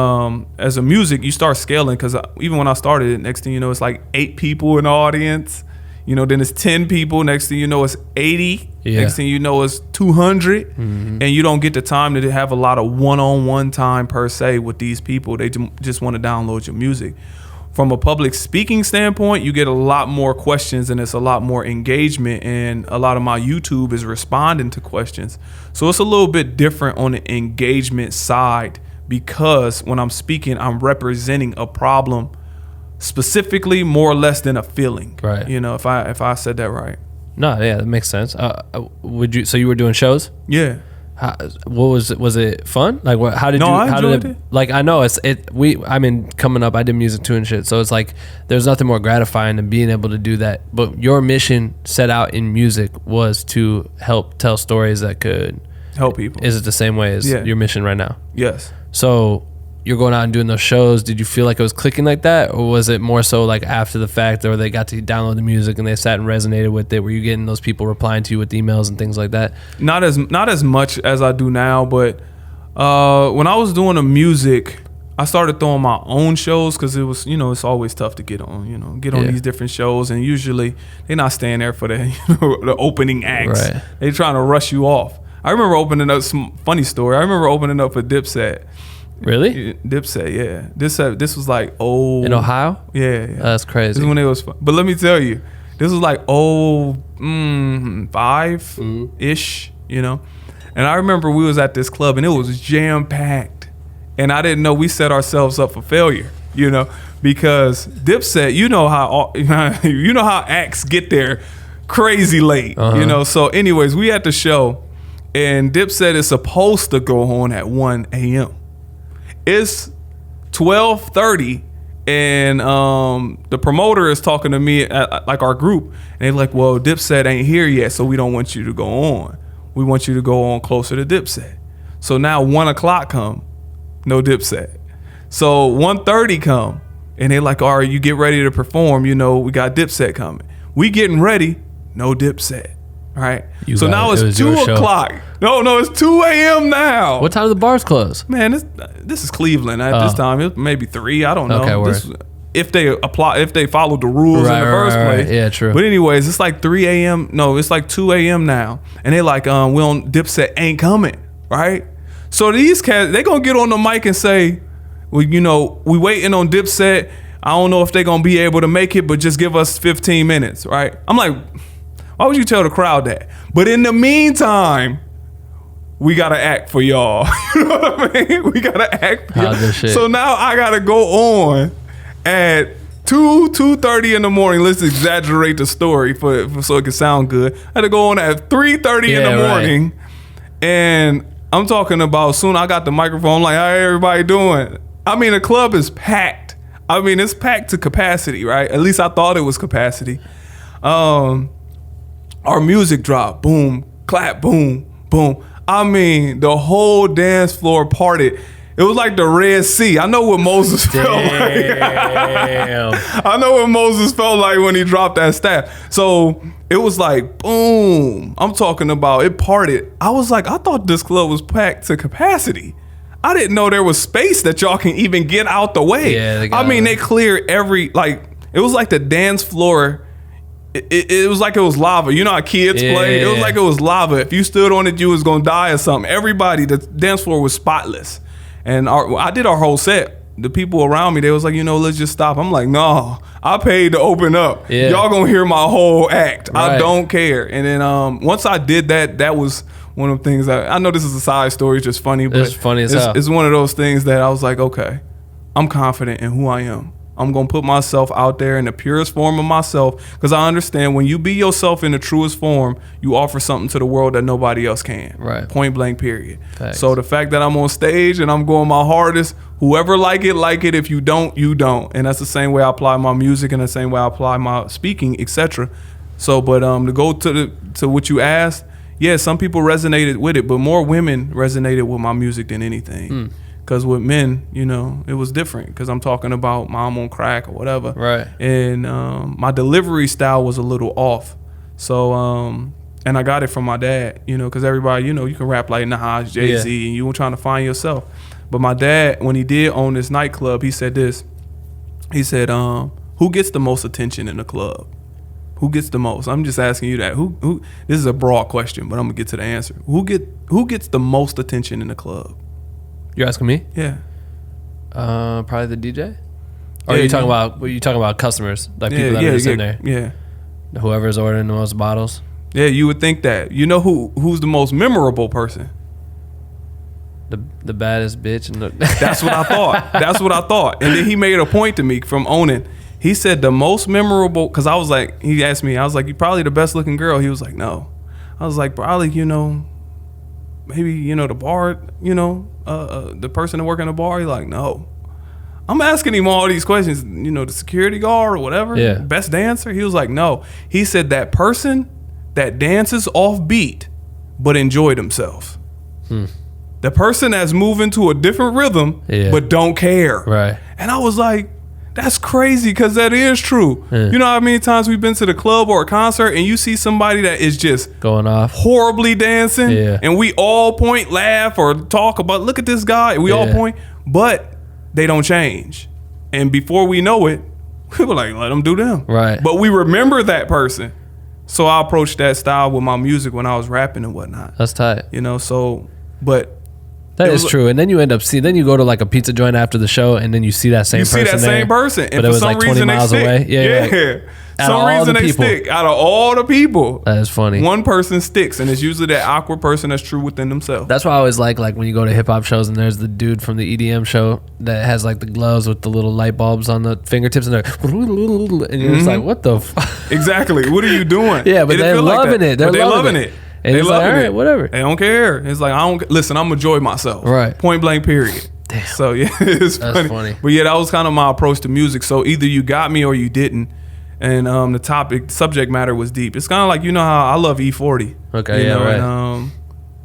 as a music, you start scaling because even when I started it, next thing you know, it's like 8 people in the audience. You know, then it's 10 people. Next thing you know, it's 80. Yeah. Next thing you know, it's 200. And you don't get the time to have a lot of one-on-one time per se with these people. They just want to download your music. From a public speaking standpoint, you get a lot more questions and it's a lot more engagement. And a lot of my YouTube is responding to questions. So it's a little bit different on the engagement side because when I'm speaking, I'm representing a problem specifically more or less than a feeling. Right. You know, if I said that right. No, yeah, that makes sense. So you were doing shows? Yeah. What was it fun? Like what? How did No, you? I How enjoyed did it. Like I know coming up, I did music too and shit. So it's like there's nothing more gratifying than being able to do that. But your mission set out in music was to help tell stories that could Help people. Is it the same way as Yeah. your mission right now? Yes. So you're going out and doing those shows. Did you feel like it was clicking like that, or was it more so like after the fact, or they got to download the music and they sat and resonated with it? Were you getting those people replying to you with emails and things like that? Not as much as I do now, but when I was doing the music, I started throwing my own shows because it was, you know, it's always tough to get on Yeah. these different shows, and usually they're not staying there for the opening acts. Right. They're trying to rush you off. I remember opening up some funny story. I remember opening up for Dipset. Really? Dipset, yeah. This was like In Ohio? Yeah. That's crazy. This is when it was fun. But let me tell you, this was like 5-ish, you know. And I remember we was at this club and it was jam packed, and I didn't know we set ourselves up for failure, you know, because Dipset, you know how acts get there crazy late, you know. So, anyways, we at the show, and Dipset is supposed to go on at 1 a.m. It's 12:30, and the promoter is talking to me at like our group, and they're like, "Well, Dipset ain't here yet, so we don't want you to go on. We want you to go on closer to Dipset." So now 1 o'clock come, no Dipset. So 1:30 come, and they're like, "All right, you get ready to perform. You know, we got Dipset coming." We getting ready, no Dipset. right? You So got now it. It it's was your 2 show. o'clock. No, it's 2 a.m. now. What time do the bars close? Man, this is Cleveland at this time. It maybe 3. I don't know. Okay, word. If they followed the rules in the first place. Yeah, true. But anyways, it's like 3 a.m. No, it's like 2 a.m. now. And they like, we on Dipset ain't coming, right? So these cats, they gonna get on the mic and say, well, you know, we waiting on Dipset. I don't know if they gonna be able to make it, but just give us 15 minutes, right? I'm like, why would you tell the crowd that? But in the meantime, we gotta act for y'all. You know what I mean? We gotta act for y'all. So now I gotta go on at 2:30 in the morning. Let's exaggerate the story for so it can sound good. I had to go on at 3:30 in the morning, and I'm talking about soon. I got the microphone. Like, how everybody doing? I mean, the club is packed. I mean, it's packed to capacity, right? At least I thought it was capacity. Our music dropped. Boom, clap, boom, boom. I mean, the whole dance floor parted. It was like the Red Sea. I know what Moses felt like. I know what Moses felt like when he dropped that staff. So it was like, boom. I'm talking about it parted. I was like, I thought this club was packed to capacity. I didn't know there was space that y'all can even get out the way. Yeah, I mean, they cleared every, like, it was like the dance floor. It was like it was lava. You know how kids play? It was like it was lava. If you stood on it, you was going to die or something. Everybody, the dance floor was spotless. And I did our whole set. The people around me, they was like, you know, let's just stop. I'm like, no, I paid to open up. Yeah. Y'all gonna hear my whole act. Right. I don't care. And then once I did that, that was one of the things I know this is a side story, it's just funny, but it's funny as hell. It's one of those things that I was like, okay, I'm confident in who I am. I'm going to put myself out there in the purest form of myself, because I understand when you be yourself in the truest form, you offer something to the world that nobody else can. Right. Point blank, period. Thanks. So the fact that I'm on stage and I'm going my hardest, whoever like it. If you don't, you don't. And that's the same way I apply my music and the same way I apply my speaking, etc. So, but to go to what you asked, yeah, some people resonated with it, but more women resonated with my music than anything. Because with men, you know, it was different, because I'm talking about mom on crack or whatever. Right. And my delivery style was a little off. So, and I got it from my dad, you know, because everybody, you know, you can rap like Nas, Jay-Z, and you were trying to find yourself. But my dad, when he did own this nightclub, he said this. He said, who gets the most attention in the club? Who gets the most? I'm just asking you that. Who? This is a broad question, but I'm going to get to the answer. Who gets the most attention in the club? You're asking me? Yeah. Probably the DJ. Or are you talking about? Were you talking about customers, like people that are just in there? Yeah. Whoever's ordering the most bottles. Yeah, you would think that. You know who's the most memorable person? The baddest bitch. That's what I thought. That's what I thought. And then he made a point to me from owning. He said the most memorable, because I was like, he asked me, I was like, you probably the best looking girl. He was like, no. I was like, probably, you know, maybe, you know, the bar, you know, the person that work in the bar. He's like, no. I'm asking him all these questions, you know, the security guard or whatever, best dancer. He was like, no. He said that person that dances off beat but enjoy themselves. The person that's moving to a different rhythm but don't care. Right. And I was like, that's crazy, because that is true. You know how many times we've been to the club or a concert and you see somebody that is just going off, horribly dancing, and we all point, laugh, or talk about, look at this guy, we all point, but they don't change. And before we know it, we were like, let them do them. Right. But we remember that person. So I approached that style with my music when I was rapping and whatnot. That's tight. You know, so, but that is true. And then you end up then you go to like a pizza joint after the show, and then you see that same person. You see that same person. And but it was like 20 miles away. Yeah. Some reason they stick. Out of all the people. That is funny. One person sticks, and it's usually that awkward person that's true within themselves. That's why I always like when you go to hip hop shows and there's the dude from the EDM show that has like the gloves with the little light bulbs on the fingertips, and and you're just like, what the fuck? Exactly. What are you doing? Yeah, but they're loving it. They're loving it. And they like, all right, whatever. They don't care. It's like, I'm enjoy myself. Right. Point blank, period. Damn. So yeah, it's funny. But yeah, that was kind of my approach to music. So either you got me or you didn't. And the subject matter was deep. It's kind of like, you know how I love E40. Okay, you know, right. And,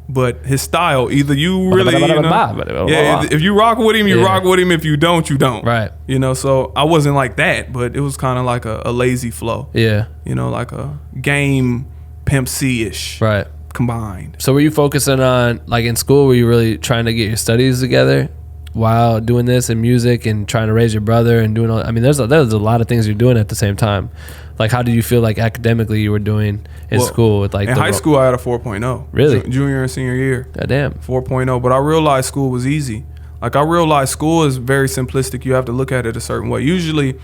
but his style, either you really, if you rock with him, you rock with him. If you don't, you don't. Right. You know, so I wasn't like that, but it was kind of like a lazy flow. Yeah. You know, like a game Pimp C-ish. Right. Combined. So were you focusing on, like in school, were you really trying to get your studies together while doing this and music and trying to raise your brother and doing all, I mean, there's a lot of things you're doing at the same time. Like, how did you feel like academically you were doing in school with like in high school? I had a 4.0. Really? Junior and senior year. Goddamn. 4.0. But I realized school was easy. Like, I realized school is very simplistic. You have to look at it a certain way. Usually,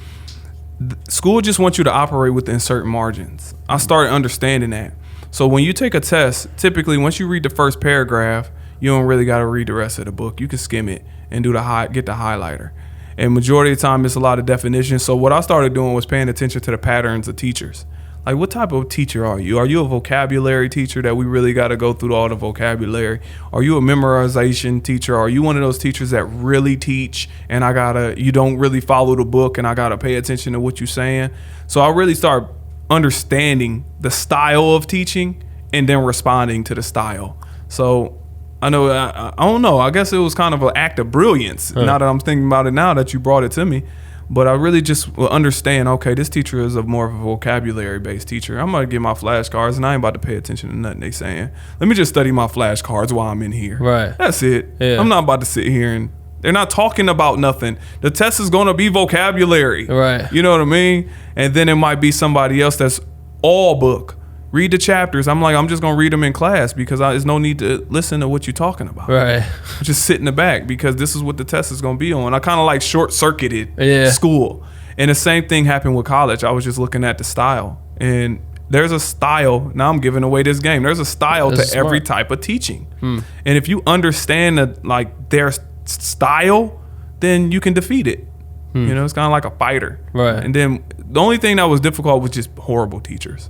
school just wants you to operate within certain margins. I started understanding that. So when you take a test, typically once you read the first paragraph, you don't really got to read the rest of the book. You can skim it and get the highlighter. And majority of the time, it's a lot of definitions. So what I started doing was paying attention to the patterns of teachers. Like, what type of teacher are you? Are you a vocabulary teacher that we really got to go through all the vocabulary? Are you a memorization teacher? Are you one of those teachers that really teach and you don't really follow the book and I got to pay attention to what you're saying? So I really started understanding the style of teaching and then responding to the style. So I know, I don't know, I guess it was kind of an act of brilliance. Now that I'm thinking about it now that you brought it to me. But I really just will understand, okay, this teacher is more of a vocabulary-based teacher. I'm going to get my flashcards, and I ain't about to pay attention to nothing they saying. Let me just study my flashcards while I'm in here. Right. That's it. Yeah. I'm not about to sit here and they're not talking about nothing. The test is going to be vocabulary. Right. You know what I mean? And then it might be somebody else that's all book. Read the chapters. I'm just going to read them in class because there's no need to listen to what you're talking about. Right. Just sit in the back because this is what the test is going to be on. I kind of like short-circuited school. And the same thing happened with college. I was just looking at the style. And there's a style. Now I'm giving away this game. There's a style to every type of teaching. And if you understand their style, then you can defeat it. You know, it's kind of like a fighter. Right. And then the only thing that was difficult was just horrible teachers.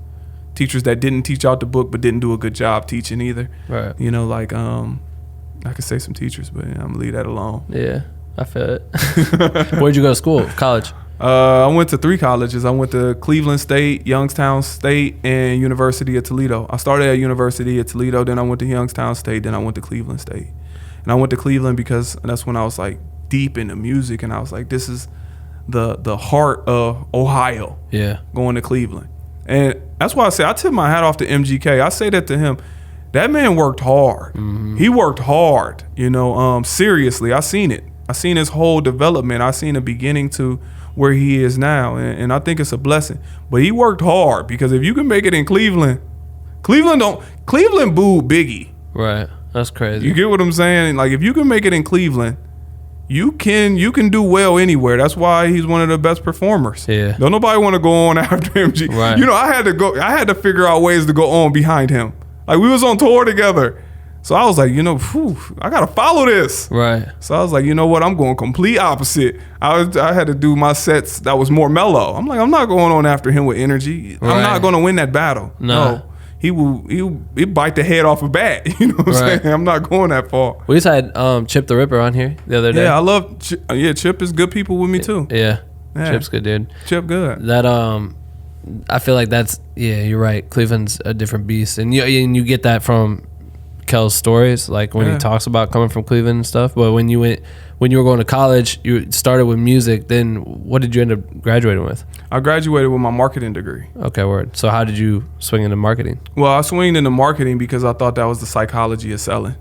Teachers that didn't teach out the book but didn't do a good job teaching either. Right. You know, like I could say some teachers, but I'm gonna leave that alone. Yeah, I feel it. Where'd you go to school? College? I went to 3 colleges. I went to Cleveland State, Youngstown State, and University of Toledo. I started at University of Toledo, then I went to Youngstown State, then I went to Cleveland State. And I went to Cleveland because that's when I was like deep into music, and I was like, this is the heart of Ohio. Yeah. Going to Cleveland. And that's why I say I tip my hat off to MGK. I say that to him. That man worked hard. Mm-hmm. He worked hard, you know, seriously. I seen it. I seen his whole development. I seen the beginning to where he is now. And I think it's a blessing. But he worked hard because if you can make it in Cleveland booed Biggie. Right. That's crazy. You get what I'm saying? Like, if you can make it in Cleveland, you can do well anywhere. That's why he's one of the best performers. Yeah. Don't nobody want to go on after MG. Right. You know, I had to figure out ways to go on behind him. Like, we was on tour together. So I was like, you know, I got to follow this. Right. So I was like, you know what? I'm going complete opposite. I had to do my sets that was more mellow. I'm like, I'm not going on after him with energy. Right. I'm not going to win that battle. No. He'll bite the head off a bat. You know what I'm saying? I'm not going that far. We just had Chip the Ripper on here the other day. Yeah, I love Chip is good people with me too. Yeah. Chip's good, dude. Chip good. That I feel like you're right. Cleveland's a different beast. And you get that from Kel's stories, like when he talks about coming from Cleveland and stuff. But when you were going to college, you started with music. Then what did you end up graduating with? I graduated with my marketing degree. Okay, word. So how did you swing into marketing? Well, I swinged into marketing because I thought that was the psychology of selling.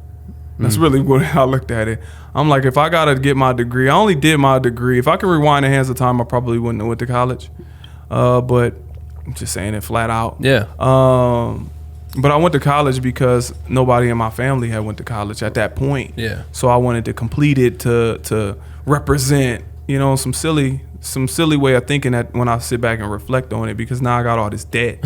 That's really what I looked at it. I'm like, if I got to get my degree, I only did my degree. If I could rewind the hands of time, I probably wouldn't have went to college. But I'm just saying it flat out. Yeah. But I went to college because nobody in my family had went to college at that point. Yeah. So I wanted to complete it to represent, you know, some silly way of thinking that when I sit back and reflect on it, because now I got all this debt.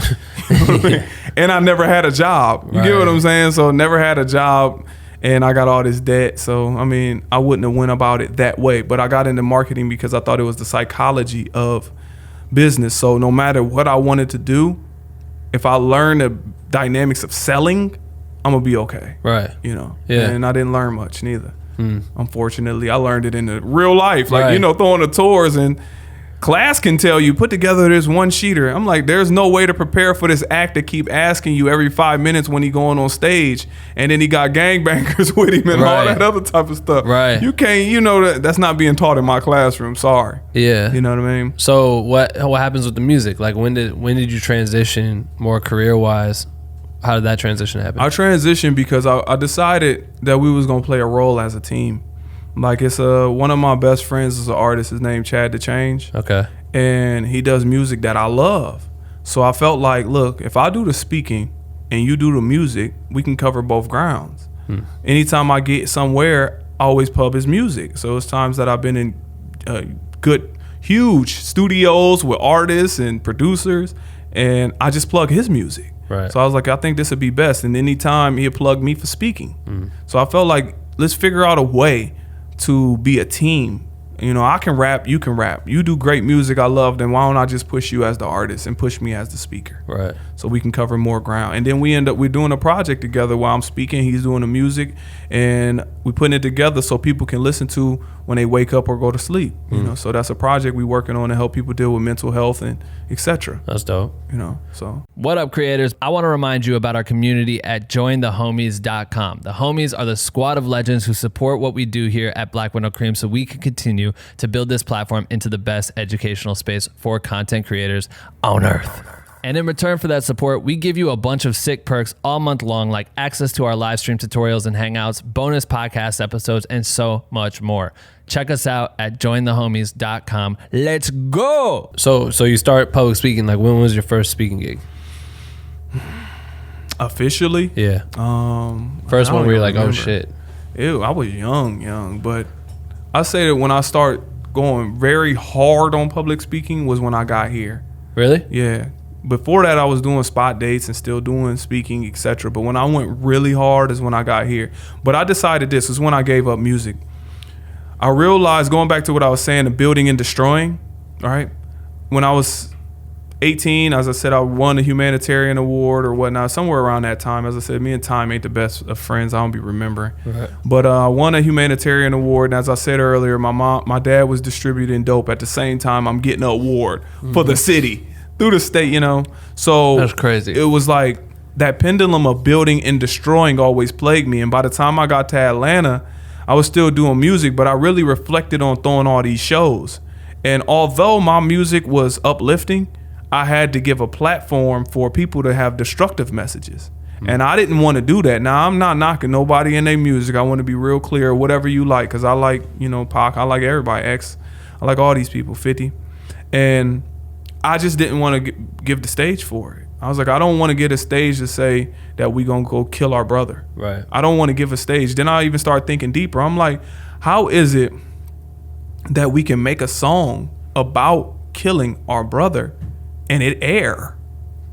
You know what I mean? And I never had a job. You get what I'm saying? So never had a job and I got all this debt. So, I mean, I wouldn't have went about it that way. But I got into marketing because I thought it was the psychology of business. So no matter what I wanted to do, if I learned the dynamics of selling, I'm gonna be okay. Right. You know. Yeah. And I didn't learn much neither. Unfortunately, I learned it in the real life. Like, you know, throwing the tours, and class can tell you, put together this one sheeter. I'm like, there's no way to prepare for this act to keep asking you every 5 minutes when he going on stage, and then he got gangbangers with him and all that other type of stuff. Right. You can't, you know, that's not being taught in my classroom. Sorry. Yeah. You know what I mean? So what happens with the music? Like, when did you transition more career wise How did that transition happen? I transitioned because I decided that we was gonna play a role as a team. Like it's one of my best friends is an artist. His name Chad the Change. Okay. And he does music that I love. So I felt like, look, if I do the speaking and you do the music, we can cover both grounds. Anytime I get somewhere, I always pub his music. So it's times that I've been in good, huge studios with artists and producers, and I just plug his music. Right. So I was like, I think this would be best. And anytime he'd plug me for speaking. So I felt like, let's figure out a way to be a team. You know, I can rap, you can rap. You do great music, I love, then why don't I just push you as the artist and push me as the speaker? Right. So we can cover more ground. And then we're doing a project together while I'm speaking, he's doing the music, and we putting it together so people can listen to when they wake up or go to sleep. You know, so that's a project we're working on to help people deal with mental health and etc. That's dope. You know, so. What up, creators? I want to remind you about our community at jointhehomies.com. The homies are the squad of legends who support what we do here at Black with No Cream so we can continue to build this platform into the best educational space for content creators on earth. And in return for that support, we give you a bunch of sick perks all month long, like access to our live stream tutorials and hangouts, bonus podcast episodes, and so much more. Check us out at jointhehomies.com. Let's go. So you start public speaking. Like, when was your first speaking gig? Officially? Yeah. First one where you're like, oh shit. Ew, I was young, but I say that when I start going very hard on public speaking was when I got here. Really? Yeah. Before that, I was doing spot dates and still doing speaking, etc. But when I went really hard is when I got here. But I decided this is when I gave up music. I realized, going back to what I was saying, the building and destroying, all right? When I was 18, as I said, I won a humanitarian award or whatnot, somewhere around that time. As I said, me and time ain't the best of friends. I don't be remembering. Right. But I won a humanitarian award, and as I said earlier, my dad was distributing dope at the same time I'm getting an award for the city. Through the state, you know. So that's crazy. It was like that pendulum of building and destroying always plagued me. And by the time I got to Atlanta, I was still doing music, but I really reflected on throwing all these shows. And although my music was uplifting, I had to give a platform for people to have destructive messages. And I didn't want to do that. Now, I'm not knocking nobody in their music. I want to be real clear, whatever you like, because I like, you know, Pac. I like everybody, X. I like all these people, 50. And I just didn't want to give the stage for it. I was like, I don't want to get a stage to say that we gonna go kill our brother. Right. I don't want to give a stage. Then I even start thinking deeper. I'm like, how is it that we can make a song about killing our brother and it air?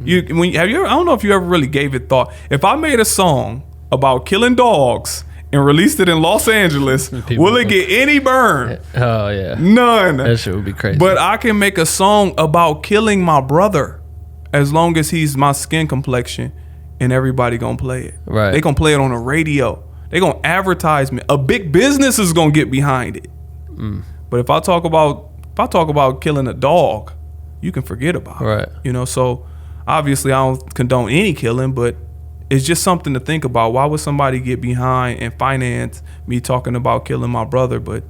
I don't know if you ever really gave it thought. If I made a song about killing dogs and released it in Los Angeles, will it get any burn? Oh, yeah. None. That shit would be crazy. But I can make a song about killing my brother as long as he's my skin complexion, and everybody gonna play it. Right. They gonna play it on the radio. They gonna advertise me. A big business is gonna get behind it. But if I talk about killing a dog, you can forget about right. it. You know, so obviously I don't condone any killing, but it's just something to think about. Why would somebody get behind and finance me talking about killing my brother, but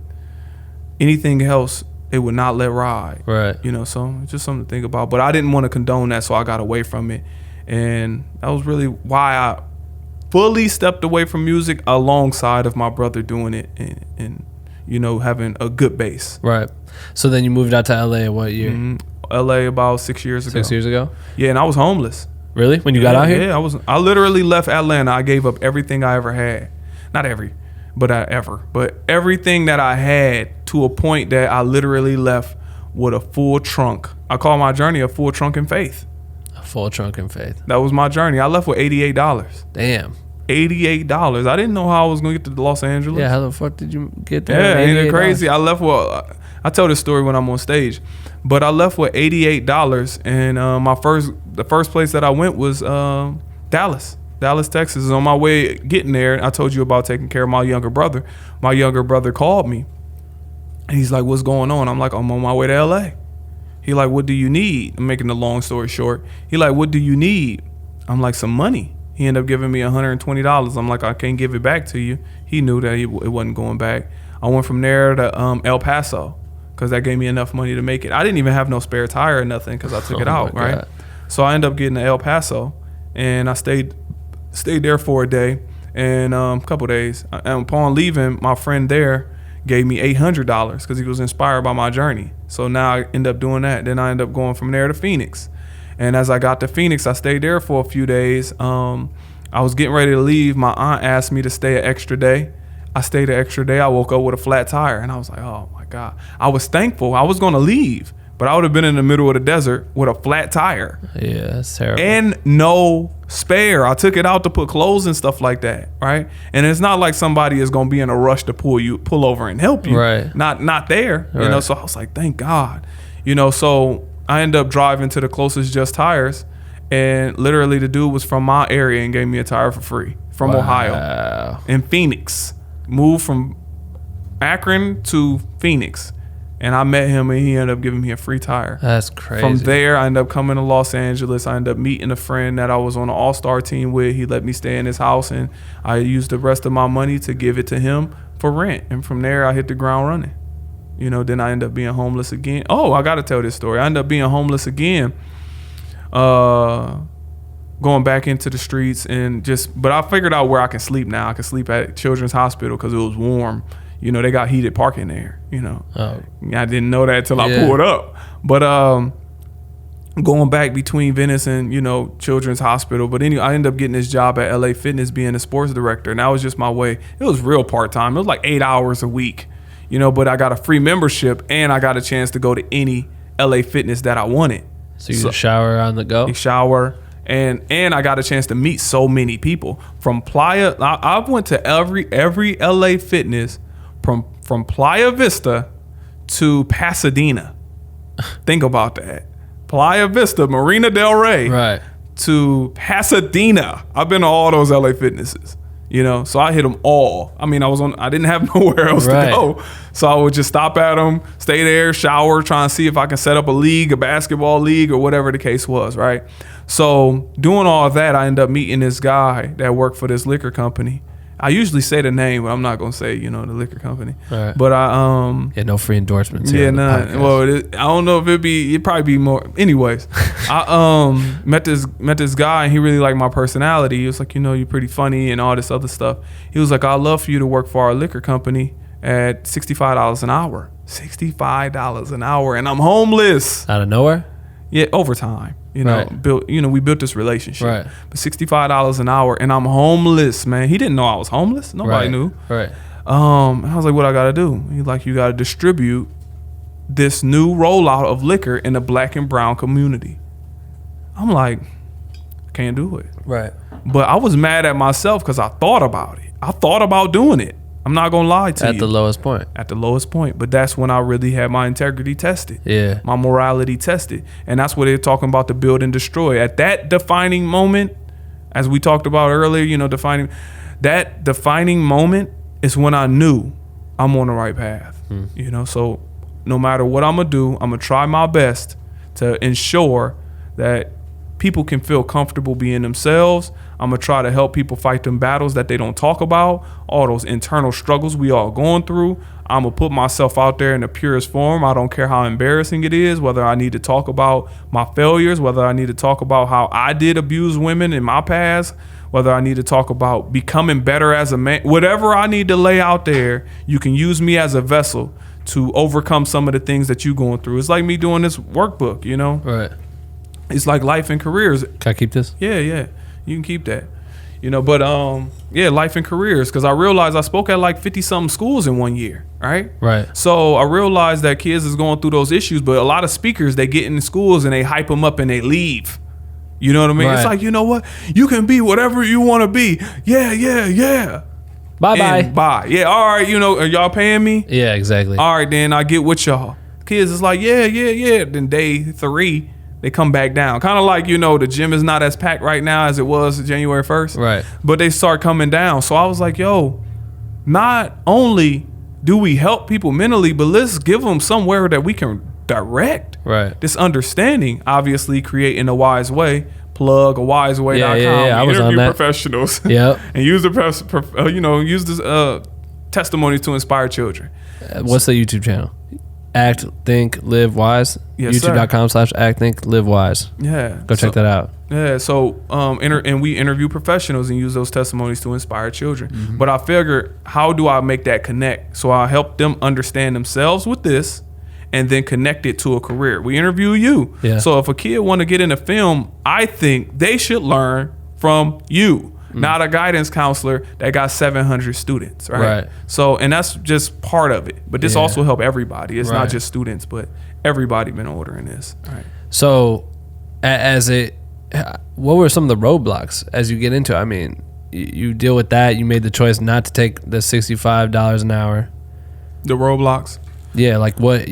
anything else they would not let ride? Right. You know, so it's just something to think about. But I didn't want to condone that, so I got away from it. And that was really why I fully stepped away from music alongside of my brother doing it and you know, having a good base. Right. So then you moved out to LA in what year? LA about 6 years ago. 6 years ago? Yeah, and I was homeless. Really? When you got out here? Yeah, I literally left Atlanta. I gave up everything I ever had. Not every, but everything that I had, to a point that I literally left with a full trunk. I call my journey a full trunk in faith. A full trunk in faith. That was my journey. I left with $88. Damn. $88. I didn't know how I was gonna get to Los Angeles. Yeah, how the fuck did you get there? Yeah, ain't it crazy? I left with, I tell this story when I'm on stage, but I left with $88, and the first place that I went was Dallas, Texas. On my way getting there, I told you about taking care of my younger brother. My younger brother called me, and he's like, "What's going on?" I'm like, "I'm on my way to LA." He like, "What do you need?" I'm making the long story short. He like, "What do you need?" I'm like, "Some money." He ended up giving me $120. I'm like, "I can't give it back to you." He knew that it wasn't going back. I went from there to El Paso, because that gave me enough money to make it. I didn't even have no spare tire or nothing because I took it out, right? So I ended up getting to El Paso, and I stayed stayed there for a day and a couple days. And upon leaving, my friend there gave me $800 because he was inspired by my journey. So now I end up doing that. Then I end up going from there to Phoenix. And as I got to Phoenix, I stayed there for a few days. I was getting ready to leave. My aunt asked me to stay an extra day. I stayed an extra day. I woke up with a flat tire, and I was like, oh my God. I was thankful. I was going to leave, but I would have been in the middle of the desert with a flat tire. Yeah, that's terrible. And no spare. I took it out to put clothes and stuff like that, right? And it's not like somebody is going to be in a rush to pull over and help you. Right. Not there, right. you know? So I was like, thank God. You know, so I ended up driving to the closest Just Tires, and literally the dude was from my area and gave me a tire for free from Ohio in Phoenix. Moved from Akron to Phoenix, and I met him, and he ended up giving me a free tire. That's crazy. From there, I ended up coming to Los Angeles. I ended up meeting a friend that I was on an all-star team with. He let me stay in his house, and I used the rest of my money to give it to him for rent. And from there, I hit the ground running. You know, then I ended up being homeless again. Oh, I got to tell this story. I ended up being homeless again, going back into the streets but I figured out where I can sleep now. I can sleep at Children's Hospital because it was warm. You know, they got heated parking there, you know. Oh. I didn't know that until I pulled up. But going back between Venice and, you know, Children's Hospital. But anyway, I ended up getting this job at LA Fitness being a sports director. And that was just my way. It was real part-time. It was like 8 hours a week, you know, but I got a free membership and I got a chance to go to any LA Fitness that I wanted. So you shower on the go? You shower. And I got a chance to meet so many people from Playa. I went to every LA Fitness from Playa Vista to Pasadena. Think about that. Playa Vista, Marina Del Rey, right, to Pasadena. I've been to all those LA Fitnesses, you know. So I hit them all. I mean, I didn't have nowhere else to go, so I would just stop at them, stay there, shower, try and see if I can set up a league, a basketball league, or whatever the case was, right? So doing all of that, I ended up meeting this guy that worked for this liquor company. I usually say the name, but I'm not gonna say, you know, the liquor company. Right. But I yeah, no free endorsements. Yeah, none. Well, I don't know if it'd probably be more. Anyways, I met this guy, and he really liked my personality. He was like, you know, you're pretty funny and all this other stuff. He was like, I'd love for you to work for our liquor company at $65 an hour. $65 an hour, and I'm homeless. Out of nowhere? Yeah, overtime. You know, we built this relationship. Right. But $65 an hour, and I'm homeless, man. He didn't know I was homeless. Nobody knew. Right. And I was like, what I gotta do? He's like, you gotta distribute this new rollout of liquor in the black and brown community. I'm like, I can't do it. Right. But I was mad at myself because I thought about it. I thought about doing it. I'm not gonna lie to you. At the lowest point. At the lowest point. But that's when I really had my integrity tested. Yeah. My morality tested. And that's what they're talking about, the build and destroy. At that defining moment, as we talked about earlier, you know, that defining moment is when I knew I'm on the right path. You know, so no matter what I'm gonna do, I'm gonna try my best to ensure that people can feel comfortable being themselves. I'm gonna try to help people fight them battles that they don't talk about, all those internal struggles we all going through. I'm gonna put myself out there in the purest form. I don't care how embarrassing it is, whether I need to talk about my failures, whether I need to talk about how I did abuse women in my past, whether I need to talk about becoming better as a man, whatever I need to lay out there, you can use me as a vessel to overcome some of the things that you're going through. It's like me doing this workbook, you know? Right. It's like life and careers. Can I keep this? Yeah, you can keep that. You know, but life and careers, because I realized I spoke at like 50-something schools in 1 year, right? Right. So I realized that kids is going through those issues, but a lot of speakers, they get in schools and they hype them up and they leave. You know what I mean? Right. It's like, you know what? You can be whatever you want to be. Yeah. Bye. Yeah, all right, you know, are y'all paying me? Yeah, exactly. All right, then I get with y'all. Kids is like, yeah. Then day 3, they come back down. Kind of like, you know, the gym is not as packed right now as it was January 1st. Right. But they start coming down. So I was like, yo, not only do we help people mentally, but let's give them somewhere that we can direct. Right. This understanding, obviously creating a wise way. Plug a wiseway.com. Yeah. I was interview on that. professionals. Yep. And use use this testimony to inspire children. What's the YouTube channel? Act, Think, Live Wise. Yes, sir. YouTube.com/Act, Think, Live Wise. Yeah. Go check that out. Yeah, so and we interview professionals and use those testimonies to inspire children. But I figured, how do I make that connect? So I help them understand themselves with this, and then connect it to a career. We interview you. Yeah. So if a kid want to get into film, I think they should learn from you, not a guidance counselor that got 700 students, right? So, and that's just part of it. But this also help everybody. It's not just students, but everybody been ordering this. Right. So, what were some of the roadblocks as you get into it? I mean, you deal with that. You made the choice not to take the $65 an hour. The roadblocks? Yeah, like what's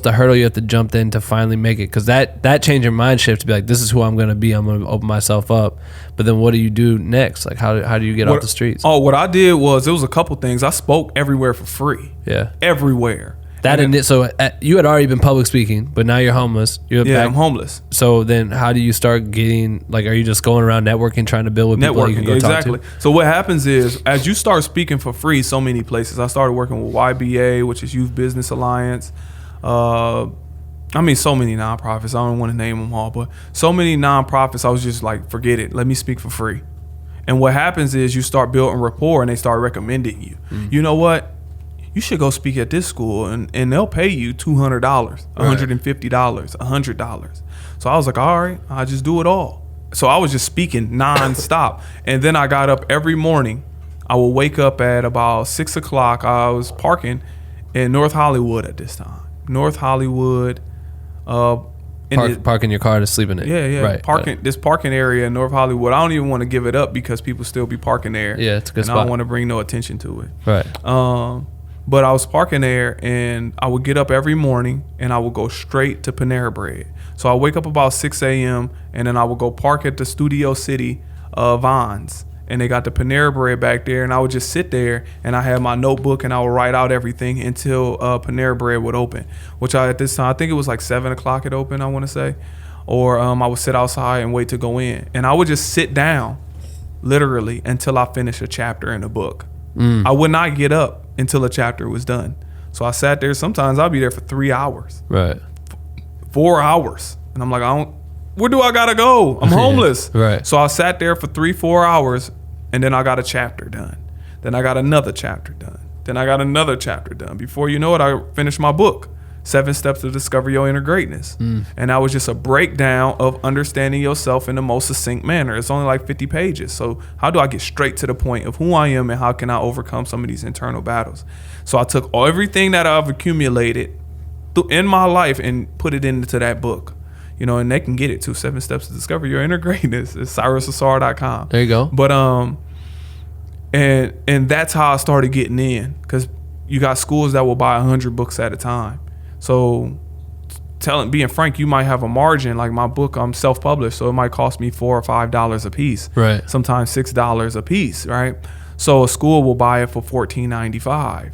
the hurdle you have to jump in to finally make it? Because that changed your mind shift to be like, this is who I'm going to be. I'm going to open myself up. But then what do you do next? Like, how do you get off the streets? Oh, what I did was, it was a couple things. I spoke everywhere for free. Yeah. Everywhere. So you had already been public speaking, but now you're homeless. I'm homeless. So then how do you start getting, like, are you just going around networking, trying to build with people that you can go talk to? So what happens is, as you start speaking for free so many places, I started working with YBA, which is Youth Business Alliance. So many nonprofits. I don't want to name them all, but so many nonprofits, I was just like, forget it. Let me speak for free. And what happens is, you start building rapport and they start recommending you. You know what? You should go speak at this school, and they'll pay you $200, $150, $100. So I was like, all right, I'll just do it all. So I was just speaking nonstop. And then I got up every morning. I would wake up at about 6 o'clock. I was parking in North Hollywood at this time. North Hollywood. Parking your car to sleep in it. Yeah. Right. This parking area in North Hollywood, I don't even want to give it up because people still be parking there. Yeah, it's a good spot. I don't want to bring no attention to it. Right. But I was parking there, and I would get up every morning and I would go straight to Panera Bread. So I wake up about 6 a.m. and then I would go park at the Studio City Vons, and they got the Panera Bread back there, and I would just sit there and I had my notebook and I would write out everything until Panera Bread would open, which at this time, I think it was like 7 o'clock it opened, I want to say. Or I would sit outside and wait to go in. And I would just sit down literally until I finished a chapter in the book. I would not get up until a chapter was done. So I sat there. Sometimes I'll be there for 3 hours. Right. 4 hours. And I'm like, where do I gotta go? I'm homeless. Right. So I sat there for 3-4 hours, and then I got a chapter done. Then I got another chapter done. Then I got another chapter done. Before you know it, I finished my book, 7 Steps to Discover Your Inner Greatness. And that was just a breakdown of understanding yourself in the most succinct manner. It's only like 50 pages. So how do I get straight to the point of who I am and how can I overcome some of these internal battles? So I took everything that I've accumulated in my life and put it into that book. And they can get it too. 7 Steps to Discover Your Inner Greatness. It's CyrusAusar.com. There you go. But and that's how I started getting in, because you got schools that will buy 100 books at a time. So being frank, you might have a margin. Like my book, I'm self-published, so it might cost me $4 or $5 a piece. Right. Sometimes $6 a piece, right? So a school will buy it for $14.95,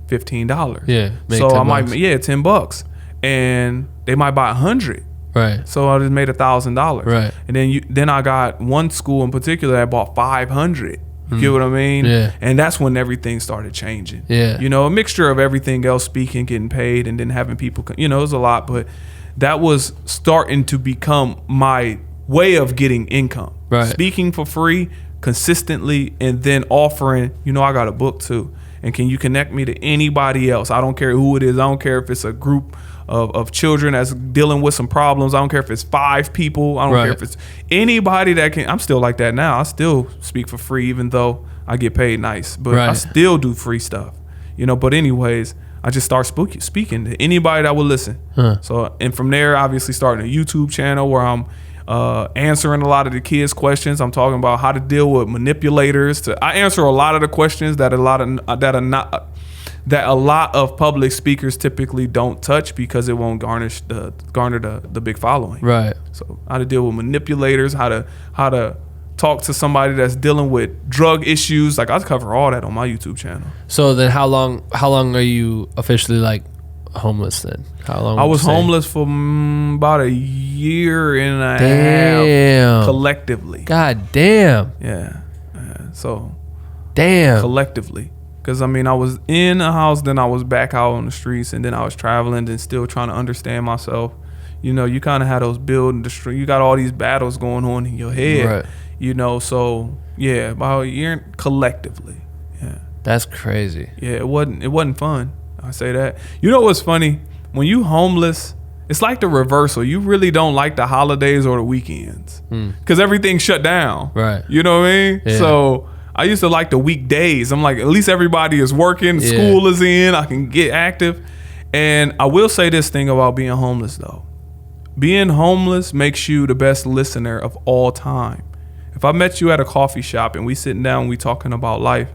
$15. Yeah. So I might, $10, and they might buy 100. Right. So I just made $1,000. Right. And then I got one school in particular that bought 500. You get what I mean? Yeah. And that's when everything started changing. Yeah. A mixture of everything else, speaking, getting paid, and then having people, it was a lot, but that was starting to become my way of getting income. Right. Speaking for free consistently, and then offering, I got a book too. And can you connect me to anybody else? I don't care who it is. I don't care if it's a group of children that's dealing with some problems. I don't care if it's 5 people. I don't care if it's anybody that can. I'm still like that now. I still speak for free, even though I get paid nice. But I still do free stuff. But anyways, I just start speaking to anybody that will listen. So, and from there, obviously starting a YouTube channel where I'm answering a lot of the kids' questions. I'm talking about how to deal with manipulators. I answer a lot of the questions that a lot of public speakers typically don't touch, because it won't garner the big following. Right. So how to deal with manipulators, how to talk to somebody that's dealing with drug issues. Like I cover all that on my YouTube channel. So then how long are you officially like homeless then? How long? I was homeless for about a year and a half collectively. God damn. Yeah. So damn. Collectively. Because, I mean, I was in a house, then I was back out on the streets, and then I was traveling and still trying to understand myself. You know, you kind of had those building the street. You got all these battles going on in your head. Right. You know, so, yeah, about a year collectively. Yeah. That's crazy. Yeah, it wasn't fun. I say that. You know what's funny? When you homeless, it's like the reversal. You really don't like the holidays or the weekends because everything's shut down. Right. You know what I mean? Yeah. So I used to like the weekdays. I'm like, at least everybody is working. School is in. I can get active. And I will say this thing about being homeless, though. Being homeless makes you the best listener of all time. If I met you at a coffee shop and we sitting down and we talking about life,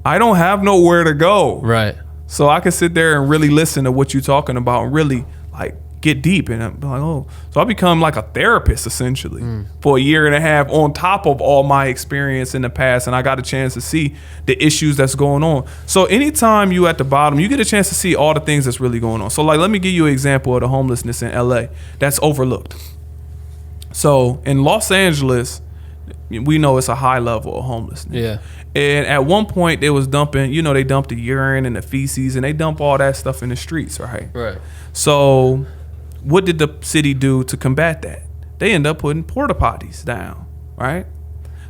I don't have nowhere to go. Right. So I can sit there and really listen to what you're talking about and really like get deep. And I'm like, oh, so I become like a therapist essentially for a year and a half on top of all my experience in the past. And I got a chance to see the issues that's going on. So anytime you at the bottom, you get a chance to see all the things that's really going on. So like, let me give you an example of the homelessness in LA that's overlooked. So in Los Angeles, we know it's a high level of homelessness. Yeah. And at one point they was dumping, you know, they dumped the urine and the feces and they dump all that stuff in the streets, right? Right. So what did the city do to combat that? They end up putting porta potties down, right?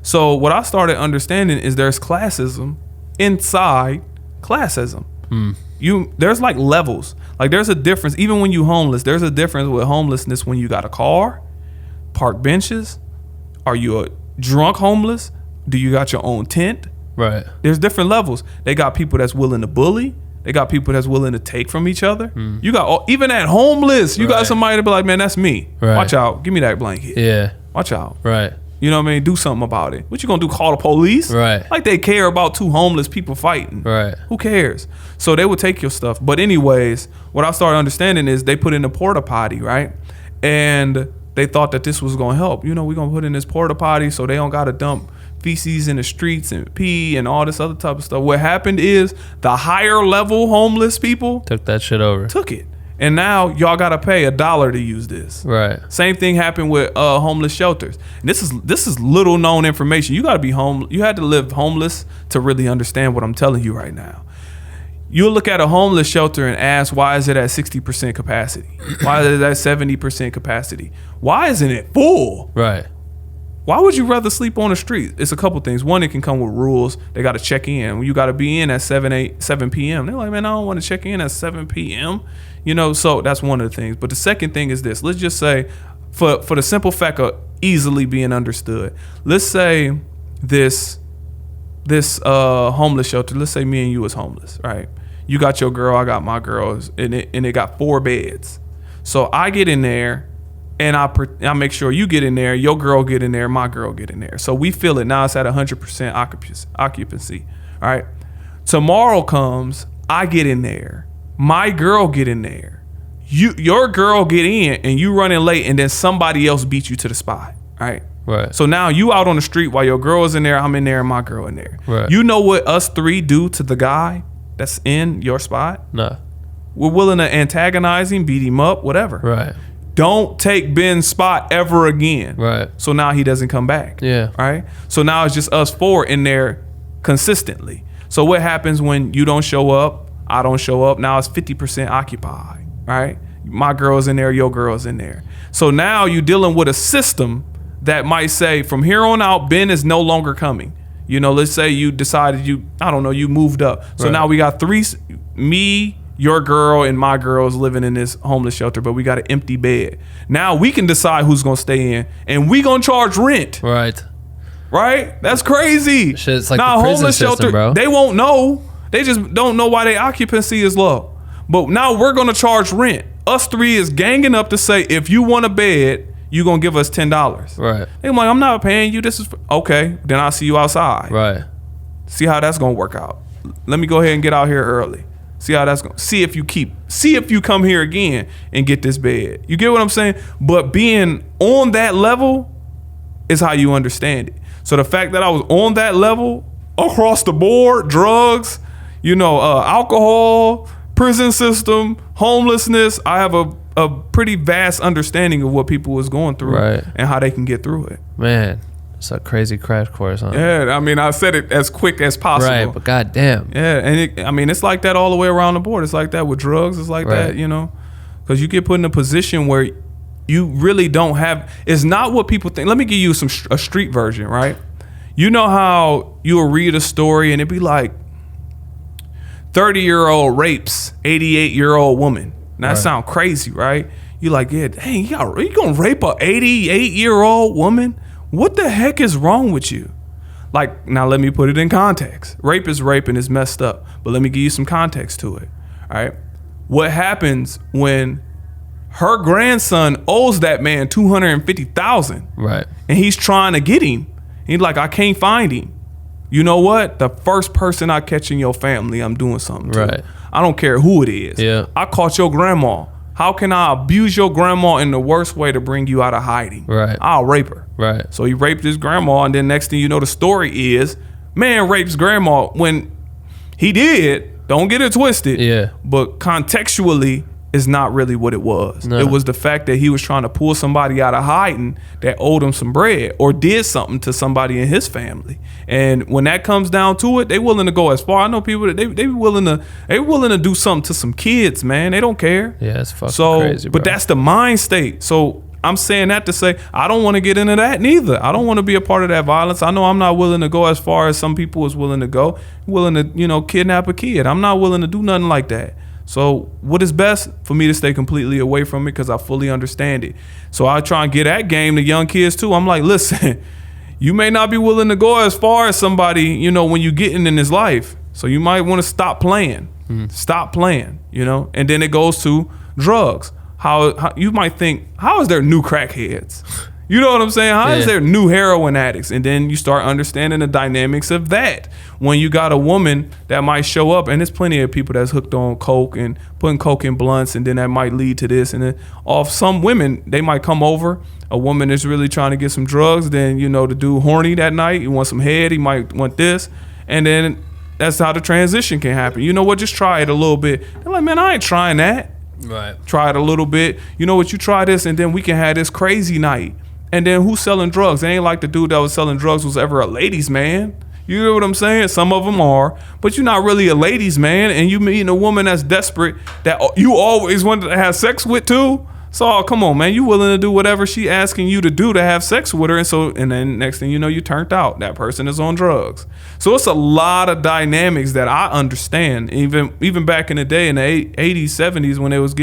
So what I started understanding is there's classism inside classism. There's like levels. Like there's a difference. Even when you homeless, there's a difference with homelessness when you got a car, park benches. Are you a drunk homeless? Do you got your own tent? Right. There's different levels. They got people that's willing to bully. They got people that's willing to take from each other. You got even at homeless, you got somebody to be like, man, that's me. Right. Watch out. Give me that blanket. Yeah. Watch out. Right. You know what I mean? Do something about it. What you gonna do? Call the police? Right. Like they care about two homeless people fighting. Right. Who cares? So they would take your stuff. But anyways, what I started understanding is they put in a porta potty, right? And they thought that this was gonna help. You know, we're gonna put in this porta potty so they don't gotta dump feces in the streets and pee and all this other type of stuff. What happened is the higher level homeless people Took that shit over. took it. And now y'all gotta pay $1 to use this. Right. Same thing happened with homeless shelters. And this is little known information. You gotta be you had to live homeless to really understand what I'm telling you right now. You'll look at a homeless shelter and ask, why is it at 60% capacity? Why is it at 70% capacity? Why isn't it full? Right. Why would you rather sleep on the street? It's a couple things. One, it can come with rules. They got to check in. You got to be in at 7 p.m. They're like, man, I don't want to check in at 7 p.m. You know, so that's one of the things. But the second thing is this. Let's just say, for the simple fact of easily being understood, let's say this homeless shelter, let's say me and you is homeless, right? You got your girl, I got my girls, and it got 4 beds. So I get in there, and I make sure you get in there, your girl get in there, my girl get in there. So we fill it. Now it's at 100% occupancy. All right. Tomorrow comes, I get in there, my girl get in there, your girl get in, and you running late, and then somebody else beat you to the spot. All right. Right. So now you out on the street while your girl is in there, I'm in there, and my girl in there. Right. You know what us 3 do to the guy that's in your spot? No. We're willing to antagonize him, beat him up, whatever. Right. Don't take Ben's spot ever again. Right. So now he doesn't come back. Yeah. Right. So now it's just us 4 in there consistently. So what happens when you don't show up? I don't show up. Now it's 50% occupied. Right. My girl's in there. Your girl's in there. So now you're dealing with a system that might say from here on out, Ben is no longer coming. You know, let's say you decided you moved up. So Right. now we got 3, me, your girl, and my girl's living in this homeless shelter, but we got an empty bed. Now we can decide who's gonna stay in, and we gonna charge rent. Right. Right? That's crazy. Shit, it's like now, the prison system, bro. They won't know. They just don't know why their occupancy is low. But now we're gonna charge rent. Us 3 is ganging up to say, if you want a bed, you gonna give us $10. Right. They're like, I'm not paying you. This is okay. Then I'll see you outside. Right. See how that's gonna work out. Let me go ahead and get out here early. See how that's going. See if you come here again and get this bed. You get what I'm saying? But being on that level is how you understand it. So the fact that I was on that level across the board, drugs, alcohol, prison system, homelessness, I have a pretty vast understanding of what people was going through Right. and how they can get through it. Man, It's a crazy crash course, huh? Yeah, I mean, I said it as quick as possible. Right, but goddamn. Yeah, and it's like that all the way around the board. It's like that with drugs. It's like that, you know, because you get put in a position where you really don't have. It's not what people think. Let me give you a street version, right? You know how you'll read a story and it'd be like 30-year-old rapes 88-year-old woman. Now, that sound crazy, right? You're like, yeah, dang, you gonna rape a 88-year-old woman? What the heck is wrong with you? Like, now let me put it in context. Rape is rape and it's messed up, but let me give you some context to it. All right. What happens when her grandson owes that man $250,000? Right. And he's trying to get him. He's like, I can't find him. You know what? The first person I catch in your family, I'm doing something to. Right. I don't care who it is. Yeah. I caught your grandma. How can I abuse your grandma in the worst way to bring you out of hiding? Right. I'll rape her. Right. So he raped his grandma, and then next thing you know, the story is, man rapes grandma when he did. Don't get it twisted. Yeah. But contextually, is not really what it was. No. It was the fact that he was trying to pull somebody out of hiding that owed him some bread or did something to somebody in his family. And when that comes down to it, they willing to go as far. I know people that they willing to do something to some kids, man. They don't care. Yeah, it's fucking crazy, bro. But that's the mind state. So I'm saying that to say I don't want to get into that neither. I don't want to be a part of that violence. I know I'm not willing to go as far as some people is willing to go, willing to, kidnap a kid. I'm not willing to do nothing like that. So what is best for me to stay completely away from it because I fully understand it. So I try and get that game to young kids too. I'm like, listen, you may not be willing to go as far as somebody, when you're getting in his life. So you might want to stop playing. Stop playing, and then it goes to drugs. How you might think, how is there new crackheads? You know what I'm saying? How is there new heroin addicts? And then you start understanding the dynamics of that. When you got a woman that might show up, and there's plenty of people that's hooked on coke and putting coke in blunts, and then that might lead to this. And then off some women, they might come over. A woman is really trying to get some drugs. Then, the dude horny that night. He wants some head. He might want this. And then that's how the transition can happen. You know what? Just try it a little bit. They're like, man, I ain't trying that. Right. Try it a little bit. You know what? You try this, and then we can have this crazy night. And then who's selling drugs? It ain't like the dude that was selling drugs was ever a ladies' man. You know what I'm saying? Some of them are, but you're not really a ladies' man, and you meeting a woman that's desperate that you always wanted to have sex with too. So come on, man, you willing to do whatever she asking you to do to have sex with her, and then next thing you know, you turned out. That person is on drugs. So it's a lot of dynamics that I understand. Even back in the day in the 80s, 70s when they was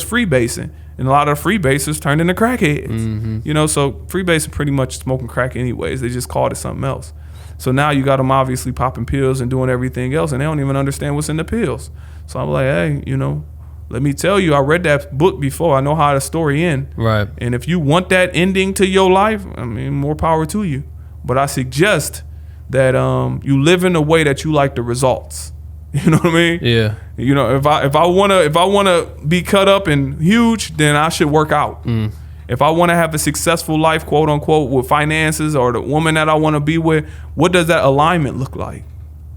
freebasing. And a lot of freebasers turned into crackheads. Mm-hmm. So freebasing pretty much smoking crack anyways. They just called it something else. So now you got them obviously popping pills and doing everything else, and they don't even understand what's in the pills. So I'm like, hey, let me tell you, I read that book before. I know how the story ends. Right. And if you want that ending to your life, more power to you. But I suggest that you live in a way that you like the results. You know what I mean? Yeah. If I wanna be cut up and huge, then I should work out. If I want to have a successful life, quote unquote, with finances or the woman that I want to be with, what does that alignment look like?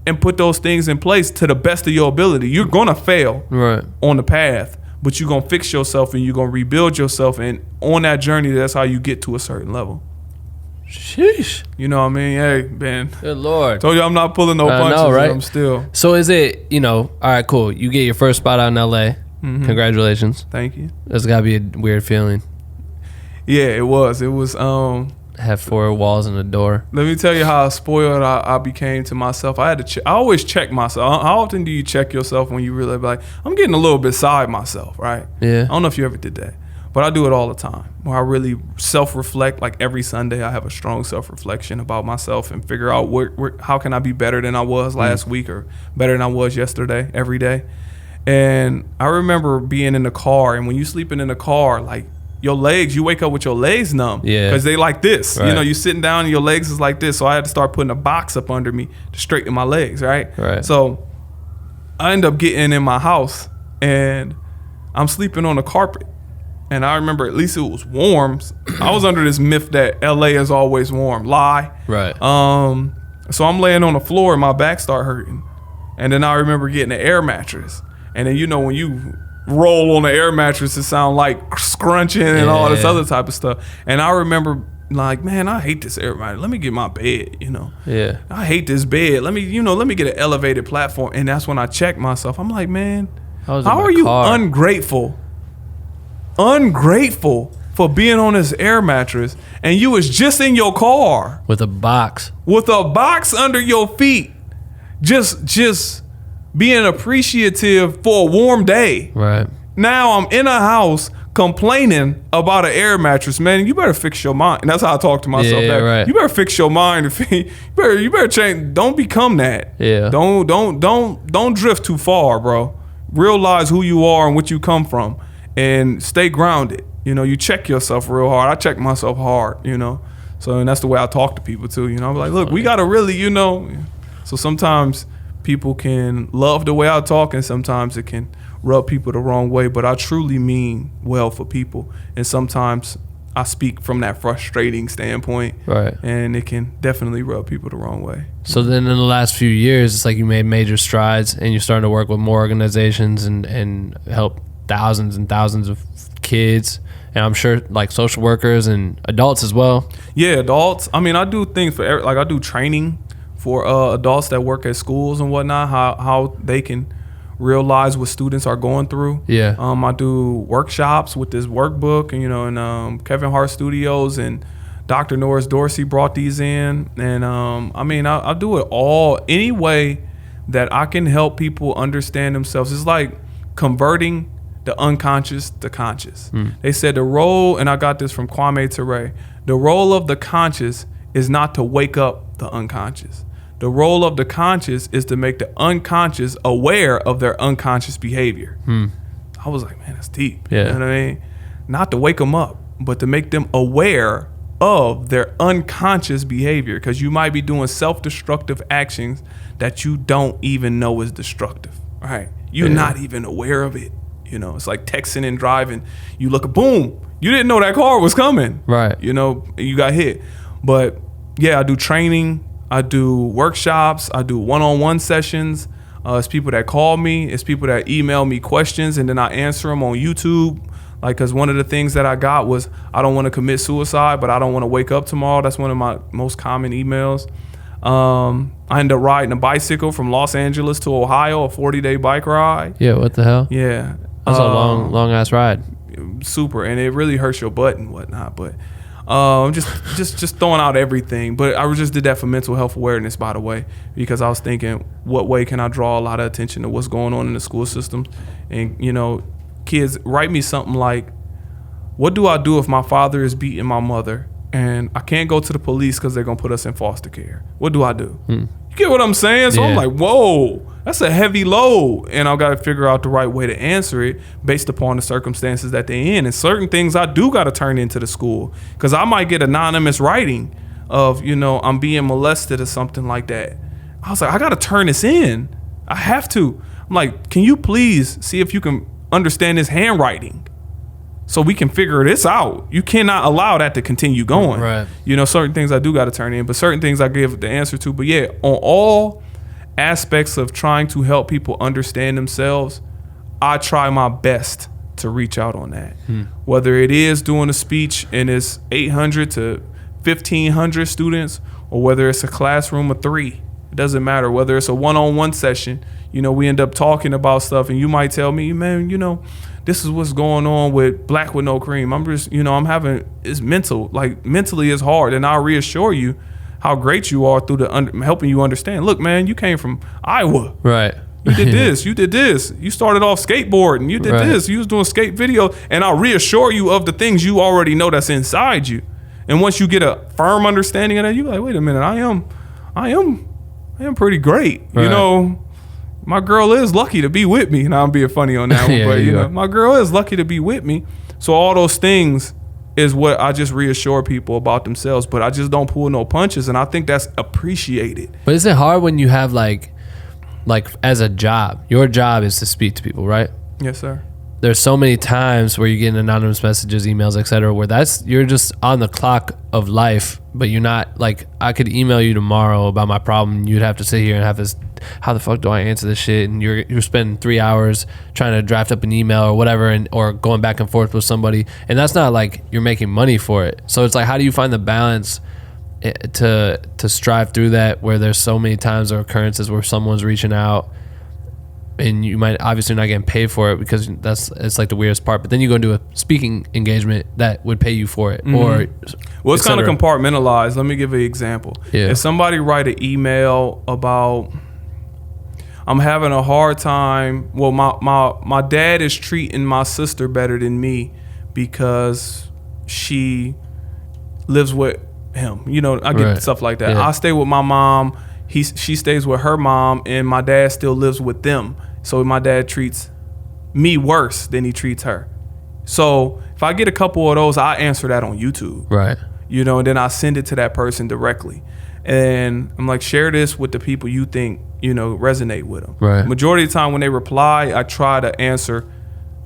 And put those things in place to the best of your ability. You're gonna fail on the path, but you're gonna fix yourself and you're gonna rebuild yourself. And on that journey, that's how you get to a certain level. Sheesh. You know what I mean? Hey, man. Good Lord. Told you I'm not pulling no punches. Know, right? I'm still. So is it, all right, cool. You get your first spot out in LA. Mm-hmm. Congratulations. Thank you. That's gotta be a weird feeling. Yeah, it was. It was, have four walls and a door. Let me tell you how spoiled I became to myself. I had to I always check myself. How often do you check yourself when you really be like, I'm getting a little bit beside myself, right? Yeah. I don't know if you ever did that. But I do it all the time, where I really self-reflect. Like every Sunday, I have a strong self-reflection about myself and figure out how can I be better than I was last week or better than I was yesterday, every day. And I remember being in the car, and when you sleeping in the car, like your legs, you wake up with your legs numb because they like this. Right. You sitting down and your legs is like this. So I had to start putting a box up under me to straighten my legs, right? So I end up getting in my house, and I'm sleeping on the carpet. And I remember at least it was warm. I was under this myth that LA is always warm. Lie. Right. So I'm laying on the floor and my back start hurting. And then I remember getting an air mattress. And then when you roll on the air mattress, it sound like scrunching and all this other type of stuff. And I remember like, man, I hate this everybody. Let me get my bed, Yeah. I hate this bed. Let me get an elevated platform. And that's when I check myself. I'm like, man, how are you ungrateful for being on this air mattress, and you was just in your car with a box under your feet, just being appreciative for a warm day. Right. Now I'm in a house complaining about an air mattress. Man, you better fix your mind. And that's how I talk to myself. Yeah, right. You better fix your mind. You better change. Don't become that. Yeah. Don't drift too far, bro. Realize who you are and what you come from, and stay grounded. You check yourself real hard. I check myself hard. So, and that's the way I talk to people too. I'm like, look, we gotta really, So sometimes people can love the way I talk, and sometimes it can rub people the wrong way, but I truly mean well for people. And sometimes I speak from that frustrating standpoint, right? And it can definitely rub people the wrong way. So then in the last few years, it's like you made major strides, and you're starting to work with more organizations and help thousands and thousands of kids, and I'm sure like social workers and adults as well. Yeah, adults. I mean, I do things for I do training for adults that work at schools and whatnot, how they can realize what students are going through. Yeah. I do workshops with this workbook, and and Kevin Hart Studios and Dr. Norris Dorsey brought these in, and I do it all any way that I can help people understand themselves. It's like converting the unconscious to conscious. They said the role, and I got this from Kwame Ture, the role of the conscious is not to wake up the unconscious. The role of the conscious is to make the unconscious aware of their unconscious behavior. I was like, man, that's deep. Yeah. You know what I mean? Not to wake them up, but to make them aware of their unconscious behavior, because you might be doing self-destructive actions that you don't even know is destructive. Right? You're not even aware of it. It's like texting and driving. You look, boom, you didn't know that car was coming. Right. You got hit. But yeah, I do training. I do workshops. I do one-on-one sessions. It's people that call me. It's people that email me questions, and then I answer them on YouTube. Like, because one of the things that I got was, I don't want to commit suicide, but I don't want to wake up tomorrow. That's one of my most common emails. I ended up riding a bicycle from Los Angeles to Ohio, a 40-day bike ride. Yeah, what the hell? Yeah. That's a long ass ride. Super, and it really hurts your butt and whatnot. But just throwing out everything. But I just did that for mental health awareness, by the way, because I was thinking, what way can I draw a lot of attention to what's going on in the school system? And kids, write me something like, what do I do if my father is beating my mother and I can't go to the police because they're gonna put us in foster care? What do I do? You get what I'm saying? So I'm like, whoa, that's a heavy load, and I've got to figure out the right way to answer it based upon the circumstances that they're in. And certain things I do got to turn into the school, because I might get anonymous writing of, I'm being molested or something like that. I was like, I got to turn this in. I have to. I'm like, can you please see if you can understand this handwriting so we can figure this out? You cannot allow that to continue going. Right. Certain things I do got to turn in, but certain things I give the answer to. But yeah, on all aspects of trying to help people understand themselves, I try my best to reach out on that. Whether it is doing a speech and it's 800 to 1,500 students, or whether it's a classroom of 3, it doesn't matter. Whether it's a one-on-one session, we end up talking about stuff, and you might tell me, man, this is what's going on with Black with No Cream. I'm just, it's mental. Like, mentally it's hard, and I'll reassure you how great you are through helping you understand. Look, man, you came from Iowa. Right. You did this. You did this. You started off skateboarding. You did this. You was doing skate video. And I'll reassure you of the things you already know that's inside you. And once you get a firm understanding of that, you're like, wait a minute, I am pretty great. Right. My girl is lucky to be with me. And I'm being funny on that one, but my girl is lucky to be with me. So all those things is what I just reassure people about themselves, but I just don't pull no punches, and I think that's appreciated. But is it hard when you have like as a job, your job is to speak to people, right? Yes, sir. There's so many times where you get anonymous messages, emails, etc., where you're just on the clock of life, but you're not, like, I could email you tomorrow about my problem, you'd have to sit here and have this how the fuck do I answer this shit? And you're spending 3 hours trying to draft up an email or whatever, or going back and forth with somebody, and that's not like you're making money for it. So it's like, how do you find the balance to strive through that, where there's so many times or occurrences where someone's reaching out and you might obviously not getting paid for it, because it's like the weirdest part, but then you go into a speaking engagement that would pay you for it, or well, it's kind of compartmentalized. Let me give an example. If somebody write an email about, I'm having a hard time, well, my dad is treating my sister better than me because she lives with him, I get stuff like that. I stay with my mom, she stays with her mom, and my dad still lives with them. So my dad treats me worse than he treats her. So if I get a couple of those, I answer that on YouTube. Right. And then I send it to that person directly. And I'm like, share this with the people you think, resonate with them. Right. Majority of the time when they reply, I try to answer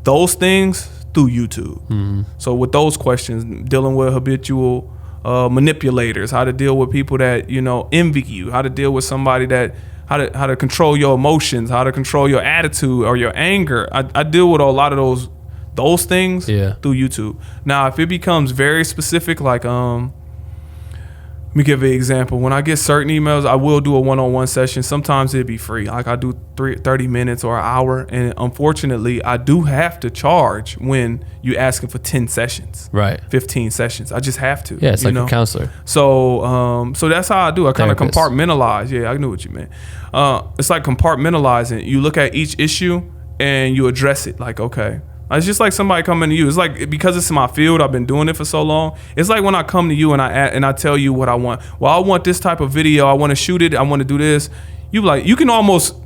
those things through YouTube. Mm-hmm. So with those questions, dealing with habitual manipulators, how to deal with people that, envy you, how to deal with somebody that, how to control your emotions, how to control your attitude or your anger. I deal with a lot of those things through YouTube. Now, if it becomes very specific, like let me give you an example. When I get certain emails, I will do a one-on-one session. Sometimes it'd be free. Like I do 30 minutes or an hour. And unfortunately, I do have to charge when you asking for 10 sessions. Right. 15 sessions. I just have to. Yeah, it's like a counselor. So that's how I do. I kind of compartmentalize. Yeah, I knew what you meant. It's like compartmentalizing. You look at each issue and you address it. Like, okay. It's just like somebody coming to you. It's like, because it's my field, I've been doing it for so long. It's like when I come to you and I tell you what I want. Well, I want this type of video. I want to shoot it. I want to do this. You can almost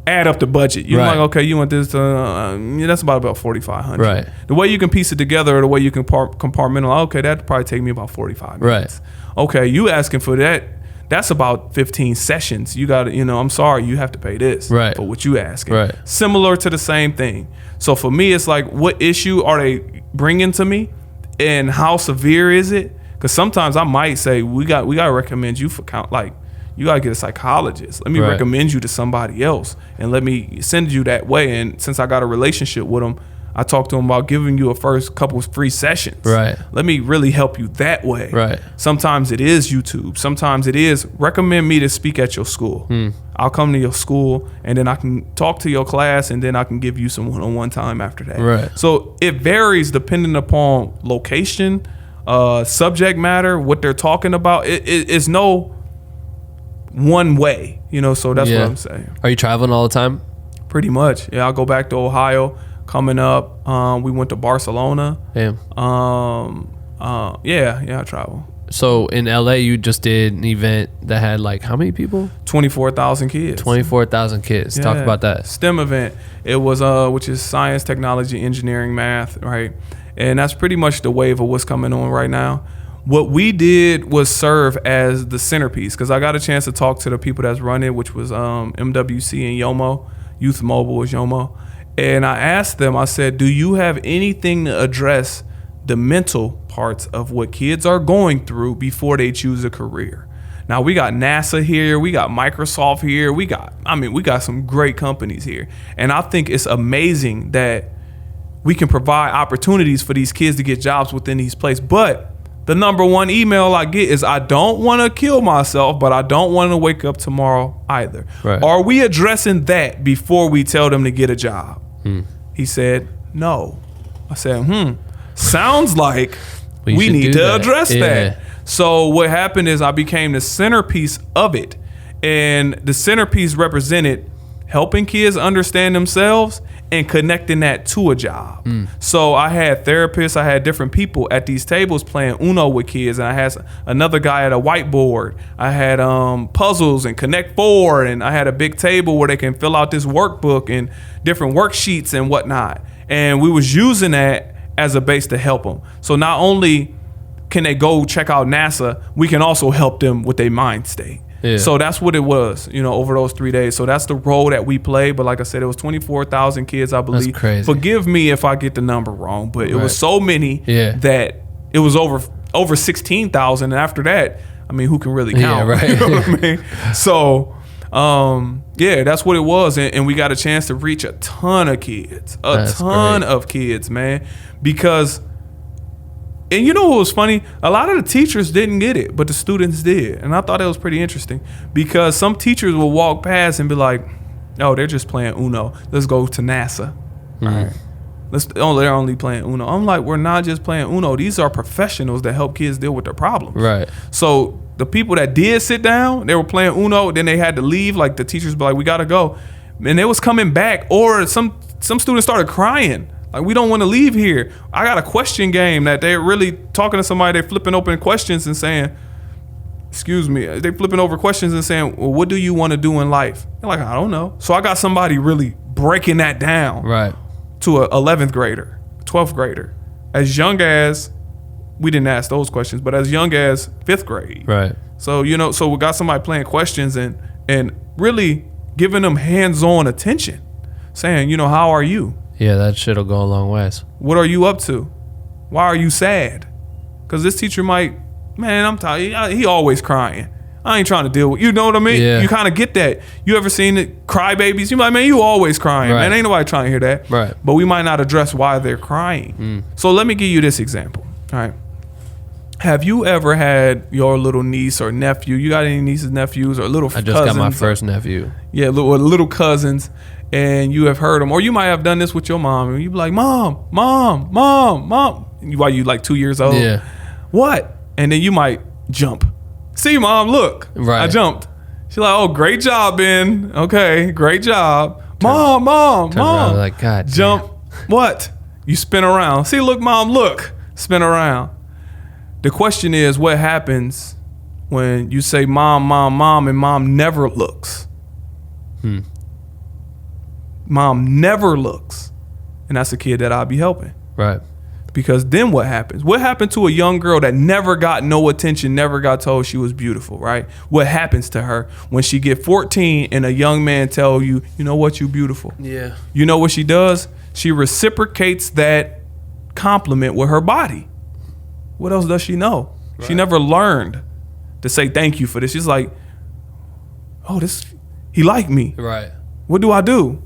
add up the budget. You're like, okay, you want this. That's about $4,500. Right. The way you can piece it together, or the way you can compartmentalize. Okay, that'd probably take me about 45 minutes. Right. Okay, you asking for that. That's about 15 sessions. You got to, I'm sorry, you have to pay this for what you asking. Right. Similar to the same thing. So for me, it's like, what issue are they bringing to me, and how severe is it? Because sometimes I might say, we got to recommend you for you got to get a psychologist. Let me recommend you to somebody else, and let me send you that way. And since I got a relationship with them, I talked to them about giving you a first couple of free sessions. Right. Let me really help you that way. Right. Sometimes it is YouTube. Sometimes it is recommend me to speak at your school. I'll come to your school, and then I can talk to your class, and then I can give you some one-on-one time after that. Right. So it varies depending upon location, subject matter, what they're talking about. It's no one way, so that's what I'm saying. Are you traveling all the time? Pretty much. Yeah, I'll go back to Ohio. Coming up, we went to Barcelona. Damn. I travel. So in LA, you just did an event that had like how many people? 24,000 kids. 24,000 kids. Yeah. Talk about that. STEM event. It was which is science, technology, engineering, math, right? And that's pretty much the wave of what's coming on right now. What we did was serve as the centerpiece, because I got a chance to talk to the people that's running it, which was MWC and YOMO. Youth Mobile is YOMO. And I asked them, I said, do you have anything to address the mental parts of what kids are going through before they choose a career? Now, we got NASA here, we got Microsoft here, we got some great companies here. And I think it's amazing that we can provide opportunities for these kids to get jobs within these places. But the number one email I get is, I don't want to kill myself, but I don't want to wake up tomorrow either. Right. Are we addressing that before we tell them to get a job? He said, no. I said, sounds like we need to address that. So what happened is I became the centerpiece of it. And the centerpiece represented helping kids understand themselves and connecting that to a job. So I had therapists, I had different people at these tables playing Uno with kids, and I had another guy at a whiteboard. I had puzzles and Connect Four, and I had a big table where they can fill out this workbook and different worksheets and whatnot. And we was using that as a base to help them. So not only can they go check out NASA, we can also help them with their mind state. Yeah. So that's what it was, over those 3 days. So that's the role that we play. But like I said, it was 24,000 kids, I believe. That's crazy. Forgive me if I get the number wrong, but it was so many that it was over 16,000. And after that, I mean, who can really count? Yeah, right. You know what I mean? So Yeah, that's what it was. And we got a chance to reach a ton of kids. Of kids, man. Because, and you know what was funny? A lot of the teachers didn't get it, but the students did. And I thought that was pretty interesting. Because some teachers will walk past and be like, oh, they're just playing Uno. Let's go to NASA. All right. They're only playing Uno. I'm like, we're not just playing Uno. These are professionals that help kids deal with their problems. Right. So the people that did sit down, they were playing Uno. Then they had to leave. Like the teachers be like, we gotta go, and they was coming back. Or some students started crying. Like, we don't want to leave here. I got a question game that they're really talking to somebody. They're flipping open questions and saying, excuse me. They're flipping over questions and saying, well, what do you want to do in life? They're like, I don't know. So I got somebody really breaking that down. Right. To a 11th grader, 12th grader, as young as, we didn't ask those questions, but as young as 5th grade. Right. So, so we got somebody playing questions and really giving them hands-on attention, saying, how are you? Yeah, that shit'll go a long ways. What are you up to? Why are you sad? Because this teacher might, man, I'm tired. He always crying. I ain't trying to deal with, you know what I mean? Yeah. You kind of get that. You ever seen it, crybabies? You like, man, you always crying, right. man. Ain't nobody trying to hear that. Right. But we might not address why they're crying. So let me give you this example. All right. Have you ever had your little niece or nephew? You got any nieces, nephews, or little cousins? I just got my first nephew. Yeah, little cousins, and you have heard them, or you might have done this with your mom, and you be like, mom, while you like 2 years old. Yeah. What? And then you might jump. See, mom, look. Right. I jumped. She's like, oh, great job, Ben. Okay, great job. Mom. Around, like, God jump. Damn. What? You spin around. See, look, mom, look. Spin around. The question is, what happens when you say mom, and mom never looks? Mom never looks. And that's the kid that I'll be helping. Right. Because then what happens? What happened to a young girl that never got no attention, never got told she was beautiful, right? What happens to her when she get 14 and a young man tell you, you know what, you beautiful? Yeah. You know what she does? She reciprocates that compliment with her body. What else does she know? Right. She never learned to say thank you for this. She's like, oh, he liked me. Right. What do I do?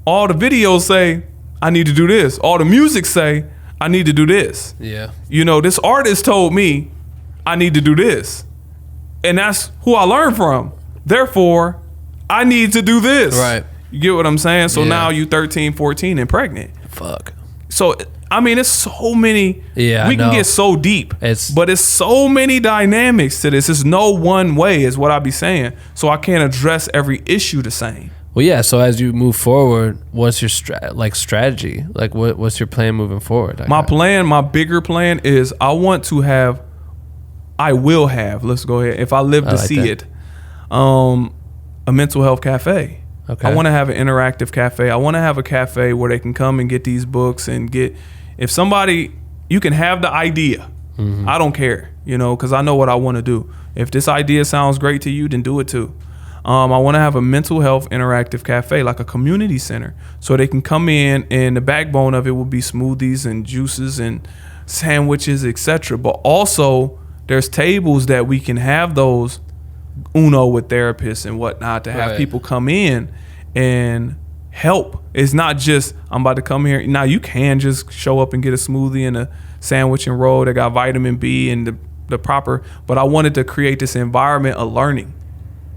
All the videos say, I need to do this. All the music say, I need to do this. Yeah. This artist told me I need to do this. And that's who I learned from. Therefore, I need to do this. Right. You get what I'm saying? So now you 13, 14 and pregnant. Fuck. So, I mean, it's so many. Yeah, we can get so deep. But it's so many dynamics to this. It's no one way is what I be saying. So I can't address every issue the same. Well, yeah. So as you move forward, what's your strategy? Like, what's your plan moving forward? My bigger plan is I will have. Let's go ahead. If I live to see it, a mental health cafe. Okay. I want to have an interactive cafe. I want to have a cafe where they can come and get these books and if somebody, you can have the idea. Mm-hmm. I don't care, because I know what I want to do. If this idea sounds great to you, then do it too. I want to have a mental health interactive cafe, like a community center, so they can come in and the backbone of it will be smoothies and juices and sandwiches, etc. But also there's tables that we can have those Uno with therapists and whatnot to have people come in and help. It's not just, I'm about to come here. Now you can just show up and get a smoothie and a sandwich and roll that got vitamin B and the proper, but I wanted to create this environment of learning.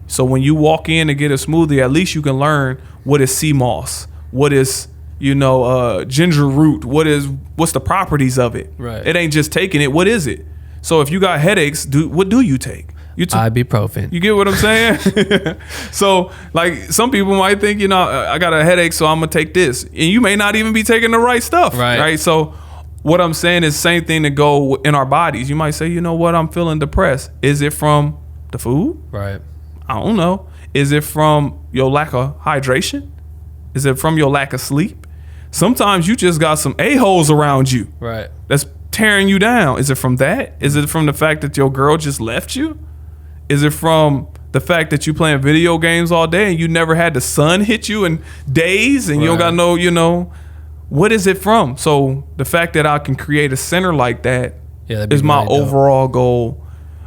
So when you walk in and get a smoothie, at least you can learn what is sea moss, what is, ginger root, what's the properties of it. Right. It ain't just taking it. What is it? So if you got headaches, what do you take? Ibuprofen. You get what I'm saying? So like some people might think, I got a headache, so I'm gonna take this, and you may not even be taking the right stuff. Right. So what I'm saying is same thing to go in our bodies. You might say, you know what, I'm feeling depressed. Is it from the food? Right. I don't know. Is it from your lack of hydration? Is it from your lack of sleep? Sometimes you just got some a-holes around you. Right. That's tearing you down. Is it from that? Is it from the fact that your girl just left you? Is it from the fact that you playing video games all day and you never had the sun hit you in days and you don't got no, what is it from? So the fact that I can create a center like that is my overall goal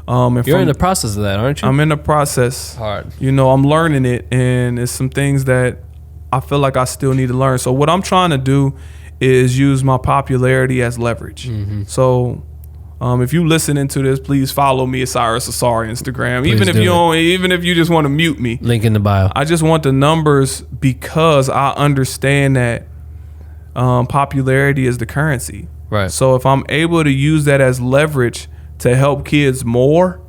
And You're in the process of that, aren't you? I'm in the process. Hard. I'm learning it, and it's some things that I feel like I still need to learn. So what I'm trying to do is use my popularity as leverage. Mm-hmm. So if you listening to this, please follow me at Cyrus Ausaur Instagram. Please Even if you just want to mute me. Link in the bio. I just want the numbers because I understand that popularity is the currency. Right. So if I'm able to use that as leverage to help kids more,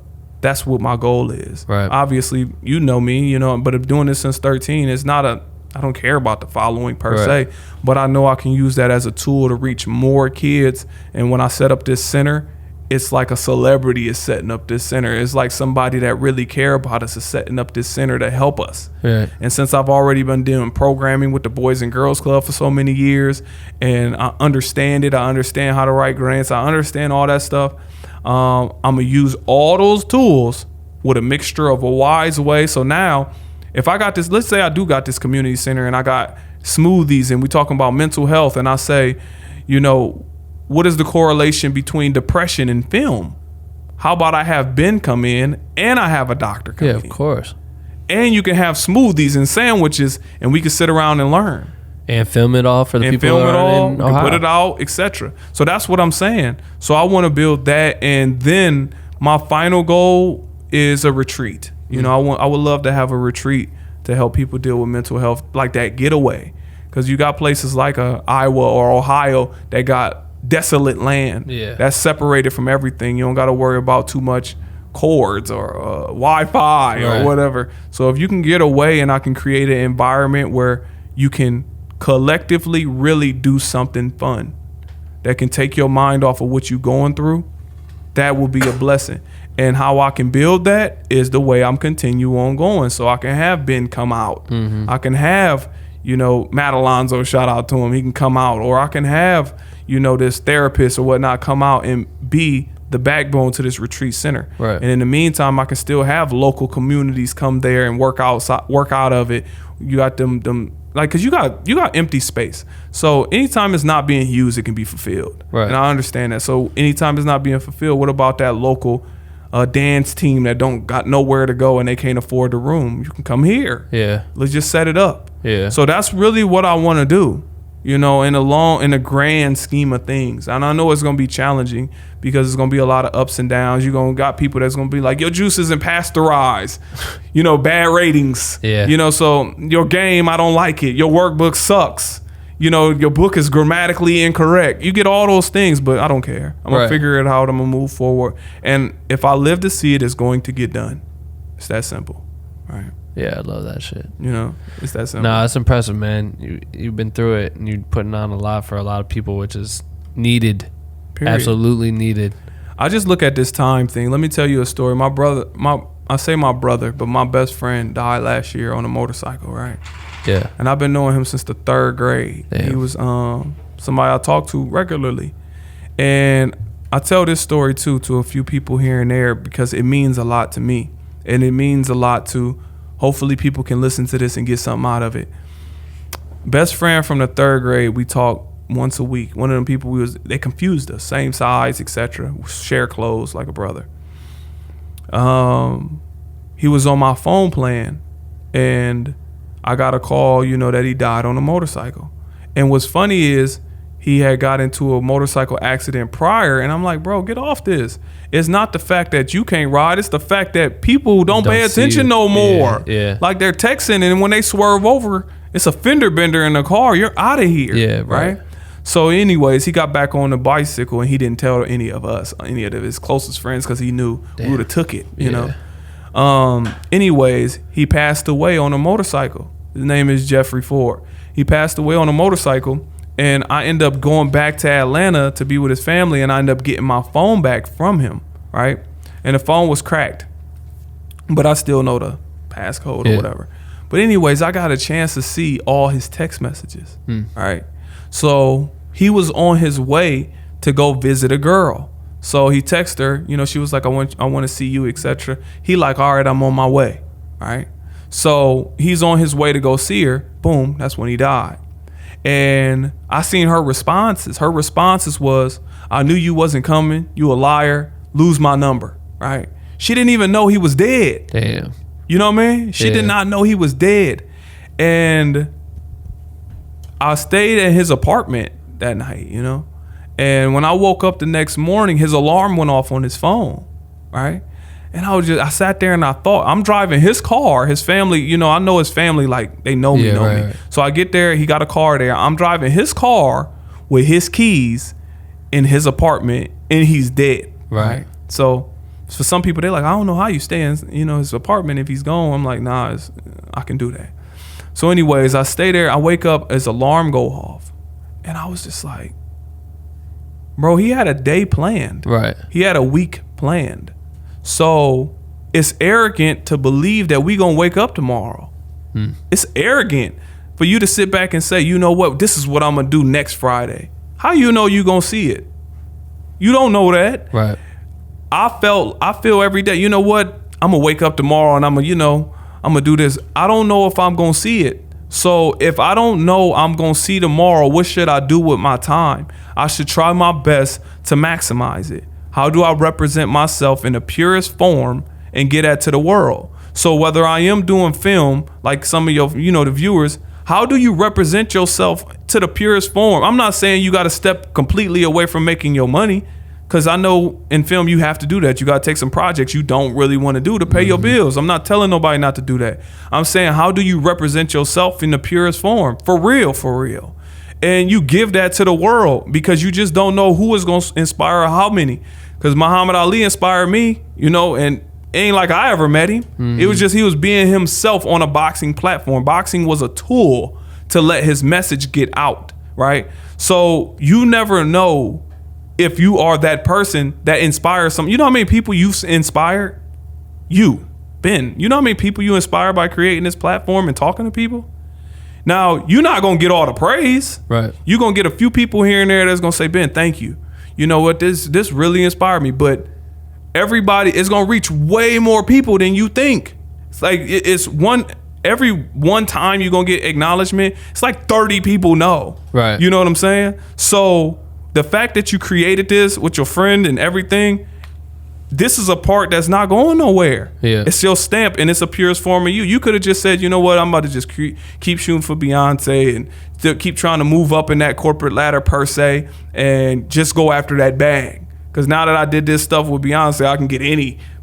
that's what my goal is. Right. Obviously, you know me, but if doing this since 13, I don't care about the following per se, but I know I can use that as a tool to reach more kids. And when I set up this center, it's like a celebrity is setting up this center. It's like somebody that really care about us is setting up this center to help us. Right. And since I've already been doing programming with the Boys and Girls Club for so many years, and I understand it, I understand how to write grants, I understand all that stuff, I'm going to use all those tools with a mixture of a wise way. So now, if I got this, let's say I do got this community center and I got smoothies and we talking about mental health, and I say, what is the correlation between depression and film? How about I have Ben come in and I have a doctor come in? Yeah, of course. And you can have smoothies and sandwiches and we can sit around and learn. And film it all for the and people film that it are all, in and Ohio. put it out, etc. So that's what I'm saying. So I want to build that, and then my final goal is a retreat. I would love to have a retreat to help people deal with mental health, like that getaway, because you got places like Iowa or Ohio that got desolate land that's separated from everything. You don't got to worry about too much cords or Wi-Fi or whatever. So if you can get away and I can create an environment where you can collectively really do something fun that can take your mind off of what you're going through, that will be a blessing. And how I can build that is the way I'm continue on going. So I can have Ben come out. Mm-hmm. I can have, Matt Alonzo, shout out to him, he can come out. Or I can have, this therapist or whatnot come out and be the backbone to this retreat center. Right. And in the meantime, I can still have local communities come there and work out of it. You got them like, cause you got empty space. So anytime it's not being used, it can be fulfilled. Right. And I understand that. So anytime it's not being fulfilled, what about that local dance team that don't got nowhere to go and they can't afford the room? You can come here. Yeah. Let's just set it up. Yeah. So that's really what I want to do, in the grand scheme of things. And I know it's going to be challenging because it's going to be a lot of ups and downs. You're going to got people that's going to be like, your juice isn't pasteurized, bad ratings. Yeah. So your game, I don't like it. Your workbook sucks. Your book is grammatically incorrect. You get all those things, but I don't care. I'm going to figure it out. I'm going to move forward. And if I live to see it, it's going to get done. It's that simple. Right. Yeah, I love that shit. It's that simple. No, it's impressive, man. You've been through it, and you're putting on a lot for a lot of people, which is needed. Period. Absolutely needed. I just look at this time thing. Let me tell you a story. My brother, I say my brother, but my best friend died last year on a motorcycle, right? Yeah. And I've been knowing him since the 3rd grade. Damn. He was somebody I talk to regularly. And I tell this story too to a few people here and there because it means a lot to me. And it means a lot to, hopefully people can listen to this and get something out of it. Best friend from the 3rd grade, we talk once a week. One of them people, they confused us, same size, etc. Share clothes like a brother. He was on my phone plan and I got a call, that he died on a motorcycle. And what's funny is he had got into a motorcycle accident prior, and I'm like, bro, get off this. It's not the fact that you can't ride, it's the fact that people don't pay attention no more. Yeah. Like they're texting, and when they swerve over, it's a fender bender in the car. You're out of here. Yeah, right. So anyways, he got back on the bicycle, and he didn't tell any of us, any of his closest friends, because he knew we would have took it, you know. Anyways, he passed away on a motorcycle. His name is Jeffrey Ford. He passed away on a motorcycle, and I end up going back to Atlanta to be with his family, and I end up getting my phone back from him, right? And the phone was cracked, but I still know the passcode or whatever. But anyways, I got a chance to see all his text messages, right? So he was on his way to go visit a girl. So he texted her, she was like, I want to see you, etc. He like, all right, I'm on my way, right? So he's on his way to go see her. Boom, that's when he died. And I seen her responses. Her responses was, I knew you wasn't coming. You a liar. Lose my number, right? She didn't even know he was dead. Damn. You know what I mean? She did not know he was dead. And I stayed in his apartment that night, you know? And when I woke up the next morning, his alarm went off on his phone, right? And I sat there and I thought, I'm driving his car, his family, you know, I know his family, like, they know me. Right. So I get there, he got a car there. I'm driving his car with his keys in his apartment, and he's dead. Right. So for some people, they're like, I don't know how you stay in, you know, his apartment if he's gone. I'm like, nah, I can do that. So anyways, I stay there. I wake up, his alarm go off. And I was just like, bro, he had a day planned. Right. He had a week planned. So it's arrogant to believe that we gonna wake up tomorrow. It's arrogant for you to sit back and say, you know what, this is what I'm gonna do next Friday. How you know you gonna see it? You don't know that. Right. I feel every day, you know what, I'm gonna wake up tomorrow and I'm gonna do this. I don't know if I'm gonna see it. So if I don't know I'm gonna see tomorrow, what should I do with my time? I should try my best to maximize it. How do I represent myself in the purest form and get that to the world? So whether I am doing film, like some of your, you know, the viewers, how do you represent yourself to the purest form? I'm not saying you got to step completely away from making your money, because I know in film you have to do that. You got to take some projects you don't really want to do to pay your bills. I'm not telling nobody not to do that. I'm saying, how do you represent yourself in the purest form? For real. And you give that to the world, because you just don't know who is going to inspire how many. Because Muhammad Ali inspired me, you know, and it ain't like I ever met him. It was just he was being himself on a boxing platform. Boxing was a tool to let his message get out, right? So you never know if you are that person that inspires some. You know how many people you've inspired? You, Ben. You know how many people you inspired by creating this platform and talking to people? Now, you're not going to get all the praise. Right. You're going to get a few people here and there that's going to say, Ben, thank you. You know what, this really inspired me. But everybody is going to reach way more people than you think. It's like every one time you're going to get acknowledgement, it's like 30 people know. Right. You know what I'm saying? So the fact that you created this with your friend and everything, this is a part that's not going nowhere. Yeah. It's your stamp, and it's a purest form of you. You could have just said, you know what, I'm about to just keep shooting for Beyonce and still keep trying to move up in that corporate ladder per se, and just go after that bag. Because now that I did this stuff with Beyonce, I can get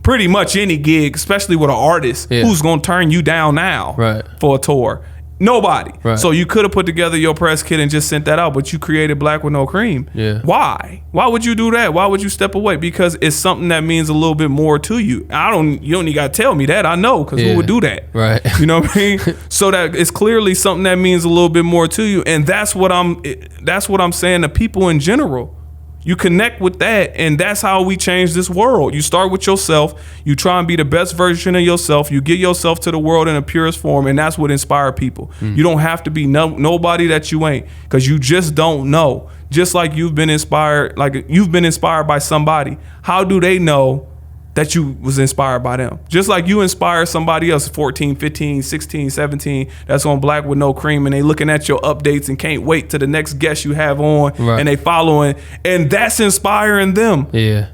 pretty much any gig, especially with an artist who's going to turn you down now for a tour. Nobody. Right. So you could have put together your press kit and just sent that out, but you created Black with No Cream. Yeah. Why? Why would you do that? Why would you step away? Because it's something that means a little bit more to you. You don't even got to tell me that. I know, because who would do that? Right. You know what I mean? So that it's clearly something that means a little bit more to you. And that's what I'm saying to people in general. You connect with that, and that's how we change this world. You start with yourself. You try and be the best version of yourself. You get yourself to the world in a purest form, and that's what inspires people. You don't have to be nobody that you ain't, because you just don't know. Just like you've been inspired by somebody. How do they know that you was inspired by them? Just like you inspire somebody else, 14, 15, 16, 17, that's on Black with No Cream, and they looking at your updates and can't wait to the next guest you have on, and they following, and that's inspiring them. Yeah.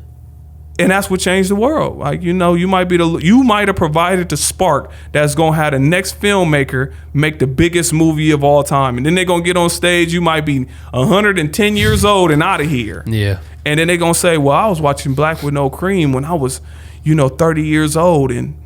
And that's what changed the world. Like, you know, you might have provided the spark that's gonna have the next filmmaker make the biggest movie of all time. And then they're gonna get on stage, you might be 110 years old and out of here. Yeah. And then they're going to say, well, I was watching Black with No Cream when I was, 30 years old. And,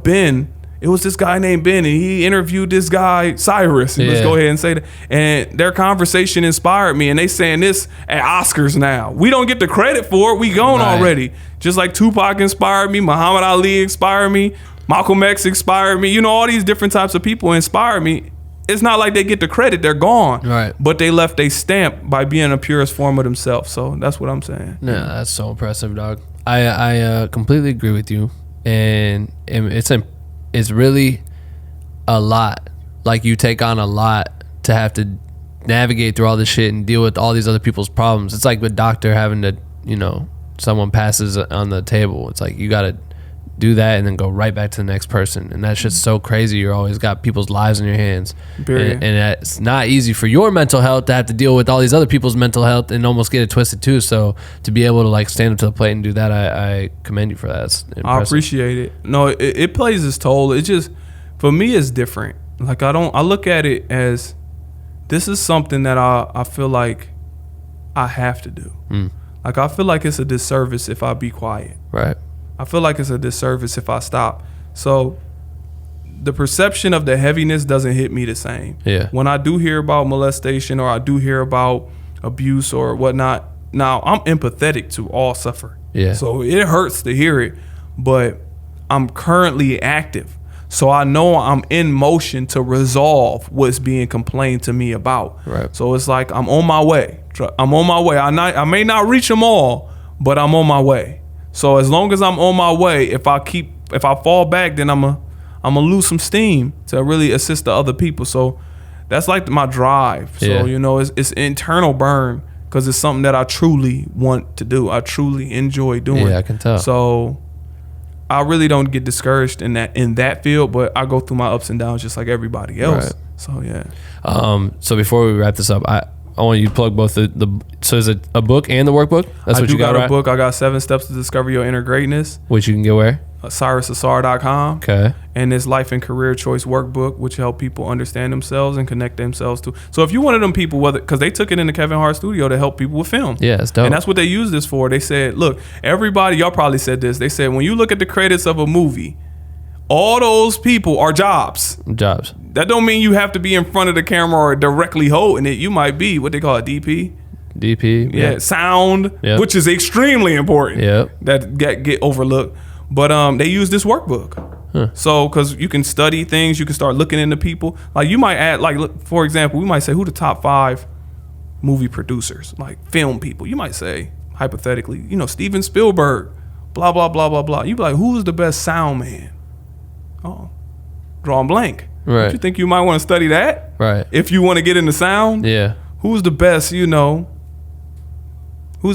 Ben, it was this guy named Ben, and he interviewed this guy, Cyrus. And let's go ahead and say that. And their conversation inspired me. And they saying this at Oscars now. We don't get the credit for it. We gone already. Just like Tupac inspired me, Muhammad Ali inspired me, Malcolm X inspired me. All these different types of people inspired me. It's not like they get the credit, they're gone. Right. But they left a stamp by being the purest form of themselves. So that's what I'm saying. Yeah, that's so impressive, dog. I completely agree with you. And it's really a lot. Like, you take on a lot to have to navigate through all this shit and deal with all these other people's problems. It's like the doctor having to, someone passes on the table. It's like you got to do that and then go right back to the next person. And that's just so crazy. You're always got people's lives in your hands. And it's not easy for your mental health to have to deal with all these other people's mental health and almost get it twisted too. So to be able to like stand up to the plate and do that, I commend you for that. It's impressive. I appreciate it. No, it plays its toll. It just, for me, it's different. Like I look at it as, this is something that I feel like I have to do. Like I feel like it's a disservice if I be quiet. Right. I feel like it's a disservice if I stop. So the perception of the heaviness doesn't hit me the same. Yeah. When I do hear about molestation or I do hear about abuse or whatnot, now I'm empathetic to all suffer. Yeah. So it hurts to hear it, but I'm currently active. So I know I'm in motion to resolve what's being complained to me about. Right. So it's like I'm on my way. I may not reach them all, but I'm on my way. So as long as I'm on my way, if I fall back, then I'm gonna lose some steam to really assist the other people. So that's like my drive. So it's internal burn because it's something that I truly want to do. I truly enjoy doing. Yeah, I can tell. So I really don't get discouraged in that field, but I go through my ups and downs just like everybody else. Right. So yeah. So before we wrap this up, I want you to plug both so is it a book and the workbook? That's what you got, a right? book. I got 7 Steps to Discover Your Inner Greatness. Which you can get where? CyrusAusar.com. Okay. And this Life and Career Choice Workbook, which help people understand themselves and connect themselves to. So if you're one of them people, because they took it in the Kevin Hart studio to help people with film. Yeah, it's dope. And that's what they used this for. They said, look, everybody, y'all probably said this. They said, when you look at the credits of a movie, all those people are jobs. That don't mean you have to be in front of the camera or directly holding it. You might be what they call a DP. Yeah. Sound, which is extremely important. That get overlooked. But they use this workbook. So because you can study things, you can start looking into people. Like you might add, like look, for example, we might say who the top 5 movie producers, like film people. You might say hypothetically, Steven Spielberg, blah blah blah blah blah. You be like, who's the best sound man? Oh, drawing blank. Right. Don't you think you might want to study that? Right. If you want to get into sound. Yeah. Who's the best? Who's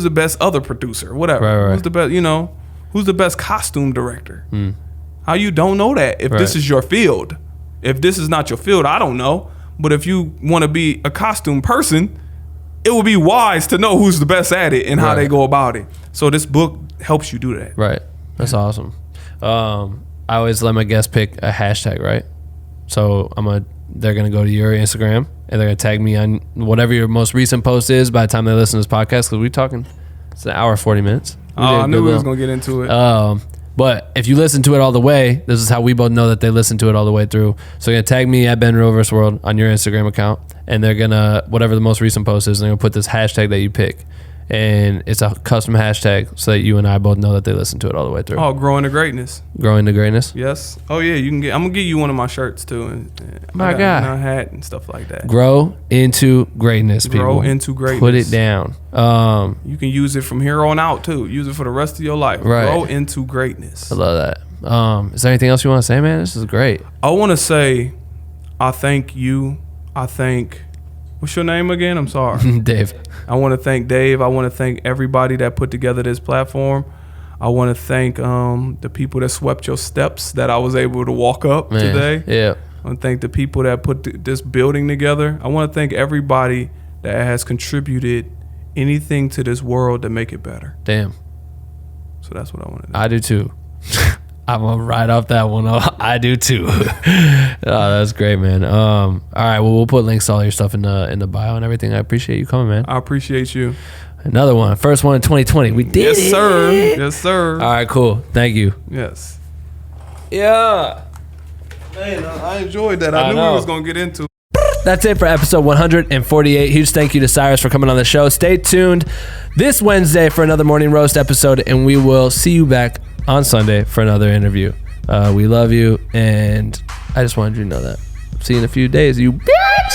the best other producer? Whatever. Right. Who's the best? Who's the best costume director? How you don't know that if this is your field? If this is not your field, I don't know. But if you want to be a costume person, it would be wise to know who's the best at it and how they go about it. So this book helps you do that. Right. That's awesome. I always let my guests pick a hashtag, right? So they're gonna go to your Instagram and they're gonna tag me on whatever your most recent post is by the time they listen to this podcast, because we're talking, it's an hour 40 minutes. I knew we was gonna get into it. But if you listen to it all the way, this is how we both know that they listened to it all the way through. So you're gonna tag me at Ben Real Verse World on your Instagram account, and they're gonna, whatever the most recent post is, they're gonna put this hashtag that you pick. And it's a custom hashtag so that you and I both know that they listen to it all the way through. Oh, growing to greatness. Growing to greatness? Yes. Oh yeah, I'm gonna get you one of my shirts too, and my God, a hat and stuff like that. Grow into greatness, people. Grow into greatness. Put it down. You can use it from here on out too. Use it for the rest of your life. Right. Grow into greatness. I love that. Is there anything else you want to say, man? This is great. I want to say, I thank you. What's your name again? I'm sorry. Dave. I want to thank Dave. I want to thank everybody that put together this platform. I want to thank the people that swept your steps that I was able to walk up today. Yeah. I want to thank the people that put this building together. I want to thank everybody that has contributed anything to this world to make it better. Damn. So that's what I want to do. I do too. I'm gonna ride off that one. I do too. Oh, that's great, man. All right, well, we'll put links to all your stuff in the bio and everything. I appreciate you coming, man. I appreciate you. Another one, first one in 2020. We did it. Yes, sir. All right, cool. Thank you. Yes. Yeah. Man, I enjoyed that. I knew we was gonna get into. That's it for episode 148. Huge thank you to Cyrus for coming on the show. Stay tuned this Wednesday for another Morning Roast episode, and we will see you back on Sunday for another interview. We love you, and I just wanted you to know that. See you in a few days, you bitch!